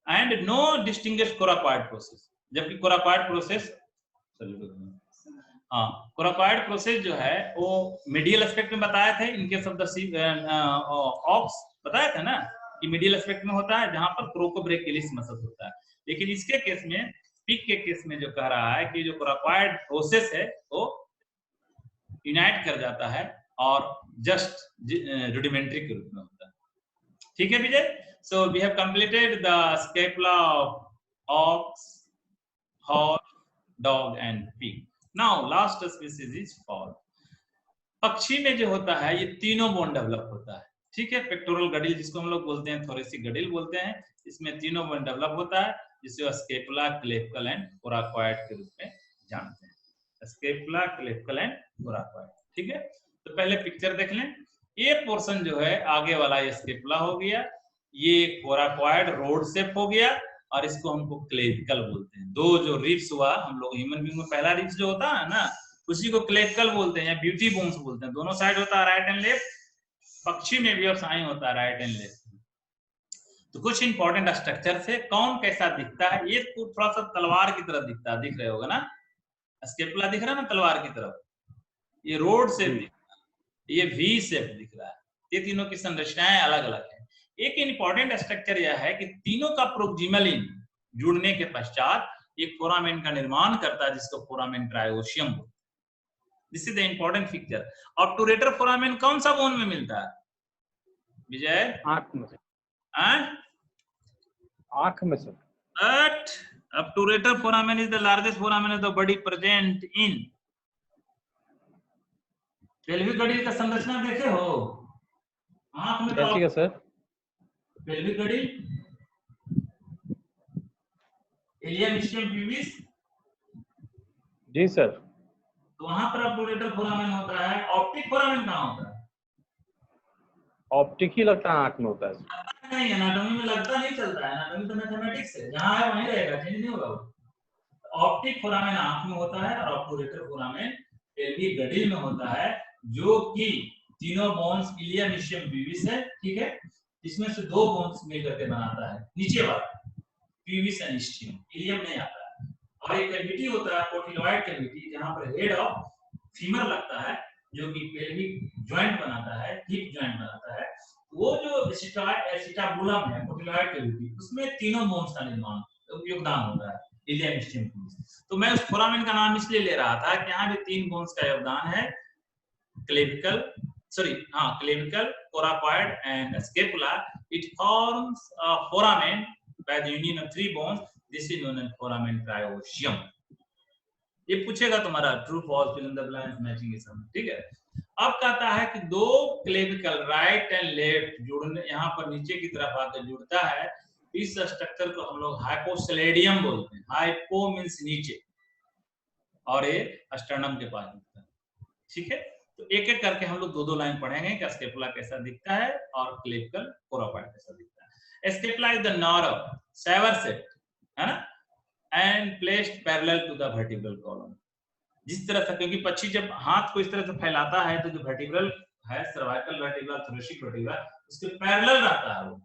And no distinguish coracoid process, जबकि कोराकॉइड प्रोसेस कोराकॉइड प्रोसेस जो है वो मीडियल एस्पेक्ट में बताया था, इनके सब ऑक्स बताया था ना कि मीडियल एस्पेक्ट में होता है जहां पर क्रोकोब्रेकियलिस मसल होता है। लेकिन इसके केस में, पिक के केस में जो कह रहा है कि जो कोराकॉइड प्रोसेस है वो यूनाइट कर जाता है और जस्ट रुडिमेंट्री के रूप में होता है। ठीक है विजय, so we have completed the scapula of ox, horse, dog and pig. Now last species is fowl. पक्षी में जो होता है ये तीनों बोन डेवलप होता है। ठीक है, पेक्टोरल गडिल जिसको हम लोग बोलते हैं, थोरेसिक गडिल बोलते हैं, इसमें तीनों बोन डेवलप होता है जिसे स्केपुला, क्लेविकल एंड कोराकॉइड के रूप में जानते हैं। Scapula, clavicle and coracoid. ठीक है, तो पहले पिक्चर देख लें। ये पोर्शन जो है आगे वाला ये स्केपुला हो गया, ये कोराकॉइड रोड शेप हो गया और इसको हमको क्लेविकल बोलते हैं। दो जो रिब्स हुआ, हम लोग ह्यूमन बीइंग में पहला रिब्स जो होता है ना उसी को क्लेविकल बोलते हैं या ब्यूटी बोन्स बोलते हैं। दोनों साइड होता है राइट एंड लेफ्ट, पक्षी में भी और साइन होता है राइट एंड लेफ्ट। तो कुछ इंपॉर्टेंट स्ट्रक्चर से कौन कैसा दिखता है, ये थोड़ा सा तलवार की तरह दिखता है, दिख रहे होगा ना, स्केपुला दिख रहा है ना तलवार की तरफ, ये रोड शेप दिख रहा है, ये वी शेप दिख रहा है। ये तीनों की संरचनाएं अलग अलग है। एक इंपॉर्टेंट स्ट्रक्चर यह है कि तीनों का प्रोक्सिमली जुड़ने के पश्चात एक फोरामेन का निर्माण करता है जिसको फोरामेन ट्रायोशियम बोलते हैं। This is the important feature. Obturator foramen कौन सा बोन में मिलता है विजय? आंख में से। आंख में से। But obturator foramen is the largest foramen of the body present in pelvic girdle का संरचना देखे हो? आंख में कैसी है sir? pelvic girdle, ilium ischium pubis, ji sir. तो वहां पर obturator foramen होता है। ऑप्टिक फोरामेन कहाँ होता है? ऑप्टिक ही लगता है आंख में होता है। नहीं, एनाटॉमी में लगता नहीं चलता है, एनाटॉमी तो मैथमेटिक्स है, जहां है वहीं रहेगा, चेंज नहीं होगा। ऑप्टिक फोरामेन आंख में होता है और ऑब्टूरेटर फोरामेन पेल्विक गिर्डल में होता है, जो कि तीनों बोन्स इलियम ischium pubis है। ठीक है, इसमें से दो बोन्स मिलकर के बनाता है, नीचे वाला pubis एंड ischium, इलियम नहीं आता है। और एक कैविटी होता है कोटिलॉइड कैविटी, जहां पर हेड ऑफ फीमर लगता है जो कि पेल्विक जॉइंट बनाता है, हिप जॉइंट बनाता है। वो जो एसिटाबुलम है कोटिलॉइड कैविटी, उसमें तीनों बोन्स का निर्माण योगदान होता है, इलियम ischium pubis। तो मैं उस फोरामेन का नाम इसलिए ले रहा था कि यहाँ भी तीन बोन्स का योगदान है, clavicle, clavicle, coracoid and scapula. It forms a foramen by the union of three bones. This is known as foramen trioecium. ये पूछेगा तुम्हारा true false, fill in the blanks, matching is some. ठीक है, अब कहता है कि दो क्लेविकल राइट एंड लेफ्ट जुड़ने, यहाँ पर नीचे की तरफ आकर जुड़ता है। इस स्ट्रक्चर को हम लोग हाइपोसेलेडियम बोलते हैं। हाइपो मींस नीचे और ये स्टर्नम के पास दिखता है। ठीक है, तो एक एक करके हम लोग दो दो लाइन पढ़ेंगे कि स्केपुला कैसा दिखता है और क्लेविकल कोराकॉइड कैसा दिखता है। Scapula is the nerve saver set, है ना, and placed parallel to the vertebral column. जिस तरह से, क्योंकि पक्षी जब हाथ को इस तरह से फैलाता है तो जो वर्टिब्रल है, सर्वाइकल वर्टिब्रा, थोरेसिक वर्टिब्रा, उसके पैरेलल रहता है वो,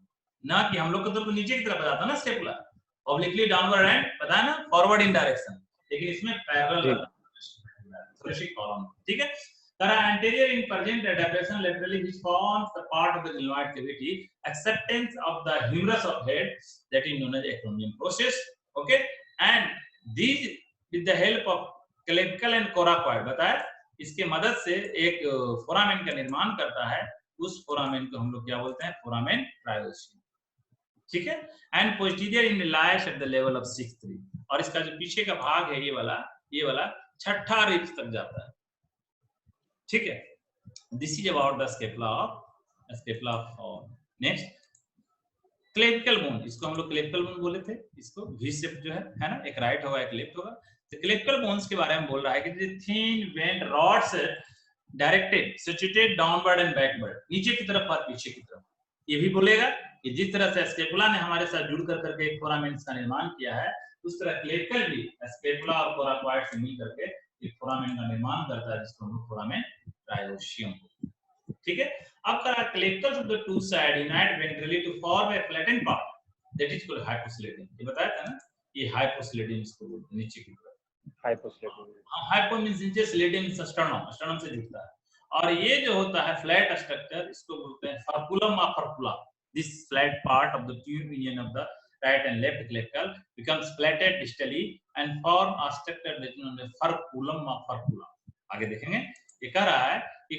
ना कि हम लोग को तो नीचे की तरफ जाता है ना स्केपुला, ऑब्लिकली डाउनवर्ड एंड पता है ना, फॉरवर्ड इन डायरेक्शन, लेकिन इसमें पैरेलल रहता है थोरेसिक कॉलम। ठीक है, there are anterior in present adaptation laterally which forms the part of the glenoid cavity, acceptance of the humerus of head, that is known as acromion process. Okay, and these with the help of clavicle and coracoid, बताया, इसके मदद से एक foramen का निर्माण करता है। उस फोरामेन को हम लोग क्या बोलते हैं? Foramen triosseum. ठीक है, and posterior in lies at the level of 6th rib, और इसका जो पीछे का भाग है ये वाला छठा रिब्स तक जाता है। ठीक है, this is about the scapula of next clavicle bone. इसको हम लोग क्लेविकल बोन बोले थे, इसको वी शेप जो है ना, एक राइट होगा एक लेफ्ट होगा। तो क्लेविकल बोन्स के बारे में बोल रहा है कि thin went rods directed situated downward and backward, नीचे की तरफ और पीछे की तरफ। ये भी बोलेगा कि जिस तरह से स्केपुला ने हमारे साथ जुड़ कर करके एक फोरामेन का निर्माण किया है, उस तरह क्लेविकल भी स्केपुला और कोराकोइड से मिल करके एक फोरामेन का निर्माण करता है, जिसको हम लोग फोरामेन ट्रायोशियम, ठीक है। अब करा clavicles of the two side unite ventrally to form a flattened part that is called hypocleidium. ये बताया था ना, ये हाइपोसिलेडियम इसको बोलते हैं, नीचे की तरफ हाइपोसिलेडियम। हाइपो मींस नीचे, सिलेडियम स्टर्नम, स्टर्नम से जुड़ता है। और ये जो होता है फ्लैट स्ट्रक्चर, इसको बोलते हैं फर्कुलम और furcula. This flat part of the tube union of the right and left clavicle becomes flattened distally and form a structure that is known as furculum or furcula। आगे देखेंगे, ये कह रहा है कि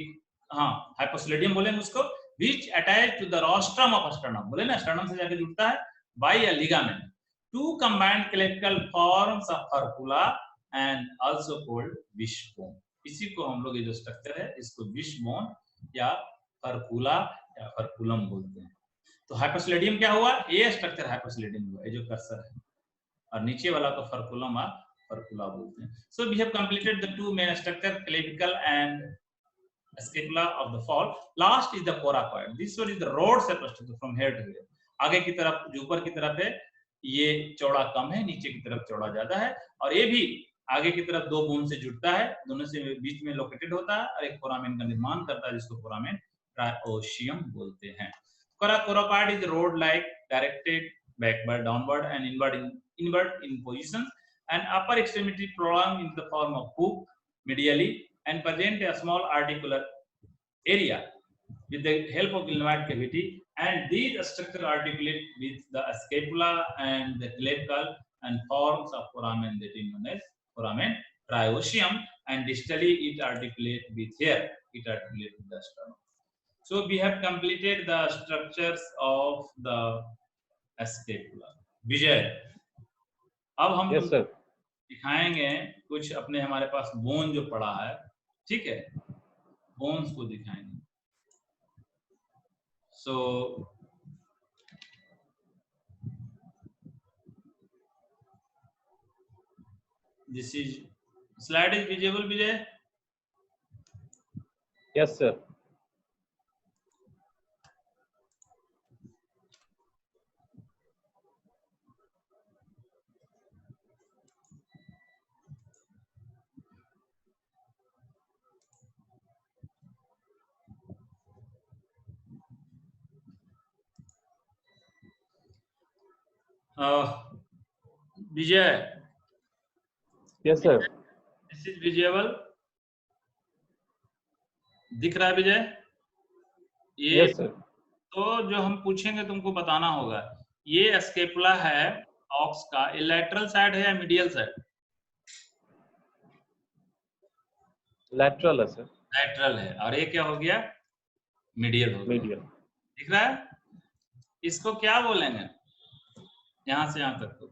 हाँ हाइपोसिलेडियम बोलेंगे उसको, which attached to the rostrum of sternum, बोले ना sternum से जाके जुड़ता है by a ligament। Two combined clavicle forms a furcula and also called wishbone। इसी को हम लोग ये जो स्ट्रक्चर है इसको विशबोन या फर्कुला या फर्कुलम बोलते हैं। तो हाइपोसिलेडियम क्या हुआ, ये स्ट्रक्चर हाइपोसिलेडियम हुआ, ये जो कर्सर है, और नीचे वाला को फर्कुलम या फर्कुला बोलते हैं। So we have completed the two main structure, clavicle and scapula of the fowl. Last is the coracoid. This one is the rod shape structure from here to here. आगे की तरफ जो ऊपर की तरफ है ये चौड़ा कम है, नीचे की तरफ चौड़ा ज्यादा है, और ये भी आगे की तरफ दो बोन से जुड़ता है, दोनों से बीच में लोकेटेड होता है और एक फोरामेन का निर्माण करता है, जिसको फोरामेन ट्रायोशियम बोलते हैं। Coracoid is rod-like, directed backward, downward, and inward in position, and upper extremity prolonged in the form of hook medially, and present a small articular area with the help of glenoid cavity. And these structures articulate with the scapula and the clavicle and forms a foramen that is known as foramen trioceum. And distally it articulates with here. It articulates with the sternum. So we have completed the structures of the scapula. विजय, अब हम yes sir दिखाएंगे कुछ अपने हमारे पास bone जो पड़ा है, ठीक है, बोन्स को दिखाएंगे। So this is slide is visible, Vijay? Yes sir. Vijay, yes sir. this is visible, दिख रहा है विजय? ये यस सर। तो जो हम पूछेंगे तुमको बताना होगा, ये स्केपुला है ऑक्स का, ये लैटरल साइड है या मीडियल साइड? लैटरल है सर। लैटरल है, और ये क्या हो गया, मीडियल हो गया। मीडियल दिख रहा है? इसको क्या बोलेंगे, यहां से यहां तक को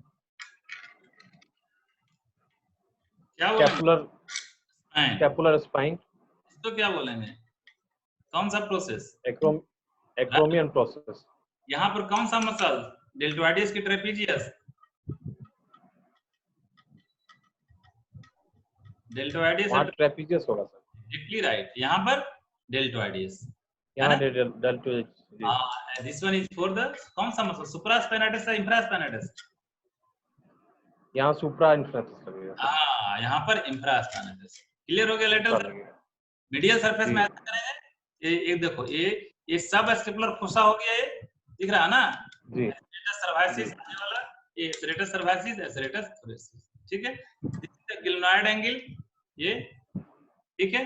क्या बोलेंगे? Scapular spine. इसको क्या बोलेंगे, कौन सा प्रोसेस? Acromion process. यहाँ पर कौन सा मसल, डेल्टोइडियस की ट्रेपीजियस? डेल्टोइडियस ट्रेपीजियस होगा सर। एग्जैक्टली राइट, यहाँ पर डेल्टोइडियस, यहाँ deltoideus. This one is for the कौन सा मसल, सुप्रास्पाइनेटस या इंफ्रास्पाइनेटस? यहाँ सुप्रा इंफ्रास्पाइनेटस लगेगा। हाँ, यहाँ पर इंफ्रास्पाइनेटस। क्लियर हो गया? लेटरल मीडियल सरफेस में ऐसा करेंगे, ये देखो, ये सब स्केपुलर फोसा हो गया, ये दिख रहा है ना जी। स्ट्रेटस सर्वाइसिस वाला, ये स्ट्रेटस सर्वाइसिस, स्ट्रेटस थोरेसिस, ठीक है। गिलनॉइड एंगल ये, ठीक है,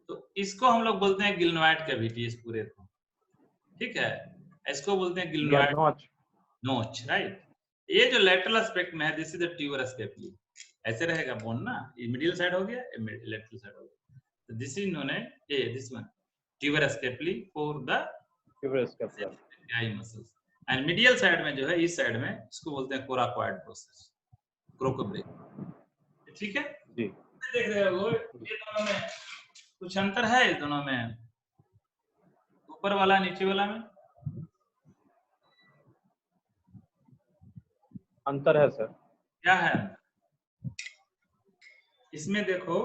तो इसको हम लोग बोलते हैं गिलनॉइड कैविटी, इस पूरे को, ठीक है, इसको बोलते हैं गिलनॉइड नोच, राइट। ये जो लेटरल एस्पेक्ट में है, दिस इज द ट्यूबर स्केपुली, ऐसे रहेगा बोन ना, ये मिडिल साइड हो गया, लेटरल साइड हो गया, तो this is known as this one tuber scapulae for the tuber scapulae muscles. And medial side में जो है, इस साइड में, इसको बोलते हैं कोराकोइड प्रोसेस, क्रोकोब्रेक, ठीक है जी। देख रहे हो ये दोनों में कुछ अंतर है, इस दोनों में, ऊपर वाला नीचे वाला में अंतर है सर। क्या है इसमें? देखो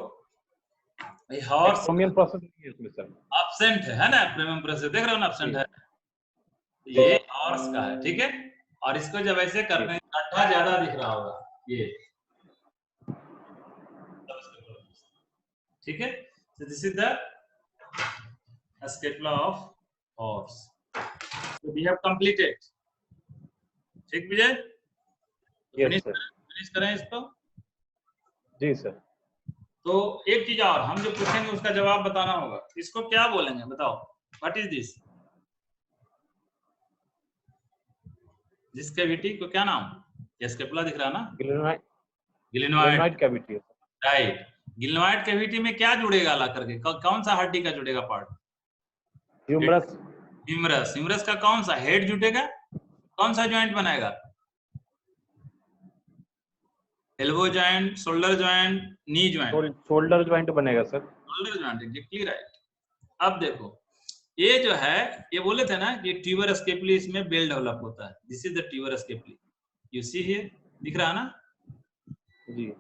हॉर्स एक्रोमियन प्रोसेस नहीं है इसमें सर, एब्सेंट है ना, एक्रोमियन प्रोसेस देख रहे हो ना, एब्सेंट है, ये हॉर्स का है, ठीक है। और इसको जब ऐसे करते हैं, गड्ढा ज्यादा दिख रहा होगा, ये, ठीक है। So this is the scapula of horse. So we have completed. ठीक विजय, यस सर। फिनिश करें इसको। जी सर। तो एक चीज और हम जो पूछेंगे उसका जवाब बताना होगा। इसको क्या बोलेंगे बताओ, what is this? This cavity को क्या नाम? ये स्केपुला दिख रहा है ना, गिलिनॉइड कैविटी। राइट। गिलिनॉइड कैविटी में क्या जुड़ेगा ला करके, कौन सा हड्डी का जुड़ेगा पार्ट? ह्यूमरस। ह्यूमरस। ह्यूमरस का कौन सा हेड जुटेगा? कौन सा जॉइंट बनाएगा? Elbow joint, shoulder joint, knee joint? Shoulder joint बनेगा sir. Shoulder joint, exactly right. अब देखो ये जो है, ये बोले थे ना कि ट्यूबर स्केपुली इसमें बेल डेवलप होता है। This is the tuber scapulae, you see here, दिख रहा है ना जी।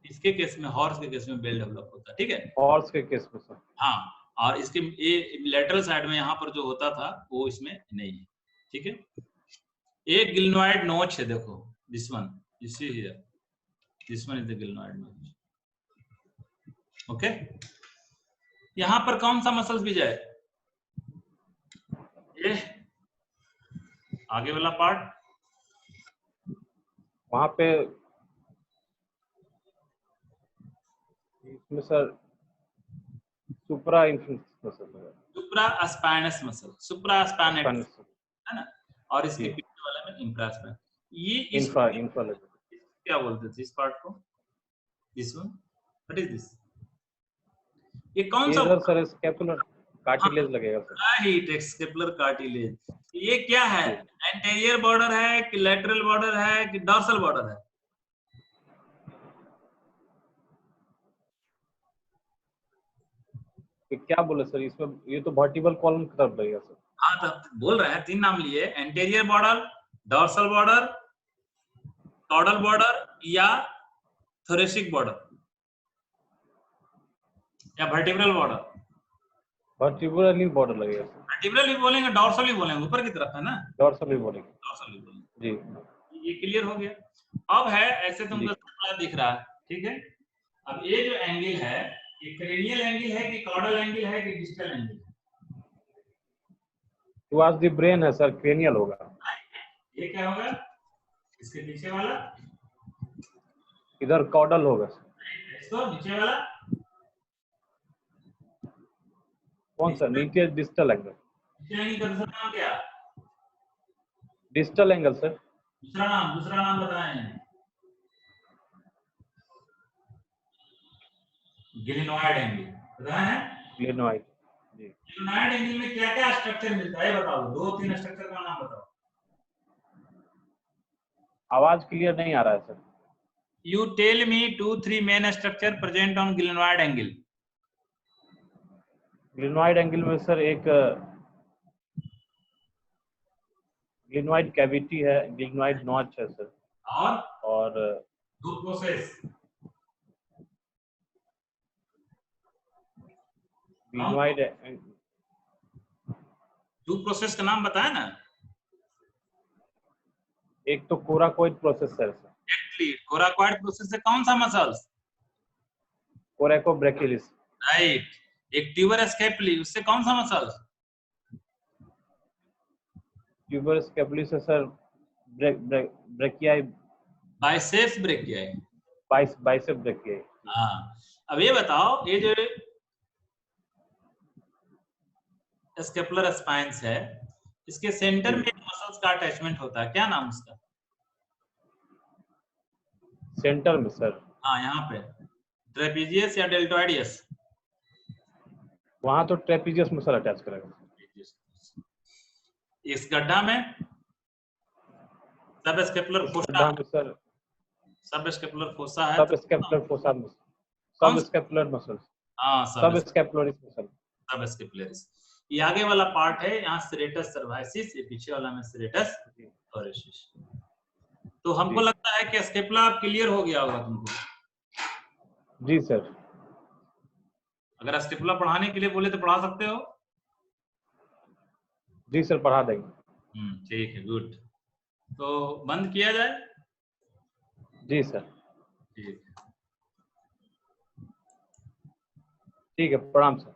इसके केस में, हॉर्स के केस में बेल डेवलप होता है, ठीक है। हॉर्स के केस में सर। हाँ, और इसके ये लेटरल साइड में यहाँ पर जो होता था वो इसमें नहीं है, ठीक है। एक गिलिनॉइड नोच है, देखो this one, you see here, this one is the glenoid notch, okay. यहाँ पर कौन सा मसल्स भी जाए? ये आगे वाला पार्ट, वहां पे इसमें सर सुप्रा इन्फिनिस मसल, सुप्रा स्पाइनस मसल, सुप्रा स्पाइनेट है है ना, और इसके जी। पीछे वाला में इंफ्रास्पाइन। ये इस इंफ्रा क्या बोलते थे इस पार्ट को? This one, what is this? ये कौन सा? इधर सर स्कैपुलर कार्टिलेज लगेगा सर। Right, scapular cartilage. ये क्या है? एंटीरियर बॉर्डर है कि लेटरल बॉर्डर है कि डॉर्सल बॉर्डर है? क्या बोले सर इसमें? ये तो वर्टिबल कॉलम की तरफ लगेगा सर। हाँ, तो बोल रहे हैं, तीन नाम लिए, anterior border, dorsal border, caudal border या थोरेसिक बॉर्डर या वर्टिब्रल बॉर्डर? वर्टिब्रल बॉर्डर लगेगा सर। वर्टिब्रल भी बोलेंगे, डॉर्सल भी बोलेंगे, ऊपर की तरफ है ना, डॉर्सल भी बोलेंगे। डॉर्सल भी बोलेंगे जी। ये क्लियर हो गया। अब है ऐसे तुमको स्केपुला दिख रहा है, ठीक है। अब ये जो एंगल है, ये क्रेनियल एंगल है कि कॉडल एंगल है कि डिस्टल एंगल है? टुवर्ड्स द ब्रेन है सर, क्रेनियल होगा। ये क्या होगा? इसके पीछे वाला इधर कॉडल होगा सर। इसको नीचे वाला कौन सा? नीचे डिस्टल एंगल। नीचे एंगल का दूसरा नाम क्या? Distal angle sir. दूसरा नाम बताएं। गिलिनॉइड एंगल बताया है। ग्लिनोइड जी। गिलिनॉइड एंगल में क्या क्या स्ट्रक्चर मिलता है बताओ, दो तीन स्ट्रक्चर का नाम बताओ। आवाज क्लियर नहीं आ रहा है sir. You tell me 2-3 main structure present on glenoid angle. Glenoid angle में सर एक ग्लिनोइड कैविटी है, ग्लिनोइड नॉच है सर, और दो प्रोसेस। ग्लिनोइड दो प्रोसेस का नाम बताया ना। एक तो कोराकोइड प्रोसेस है सर। एक्चुअली कोराकोइड प्रोसेस से कौन सा मसल्स? कोरेकोब्रैकियलिस। राइट। एक ट्यूबर स्केपुली, उससे कौन सा मसल? ट्यूबर स्केपुलिस है sir, brachii, biceps brachii, bicep brachii. हाँ। अब ये बताओ, ये जो स्केपुलर स्पाइन्स है, इसके सेंटर में मसल्स का अटैचमेंट होता है, क्या नाम उसका? सेंटर में सर, हाँ यहाँ पे ट्रेपीजियस या डेल्टोइडियस? वहां तो ट्रेपीजियस मसल अटैच करेगा। इस गड्ढा में सब स्केपुलर फोसा में सर, सब स्केपुलर फोसा है, सब स्केपुलर फोसा, सब स्केपुलर मसल, हाँ सब स्केपुलरिस मसल, सब स्केपुलरिस। ये आगे वाला पार्ट है, यहाँ सेरेटस सर्वाइसिस, ये पीछे वाला में सेरेटस थोरेसिस। तो हमको लगता है कि स्केपुला आप क्लियर हो गया होगा तुमको। जी सर। अगर स्केपुला पढ़ाने के लिए बोले तो पढ़ा सकते हो? जी सर, पढ़ा देंगे। ठीक है, गुड। तो बंद किया जाए। जी सर, ठीक। ठीक है, प्रणाम सर।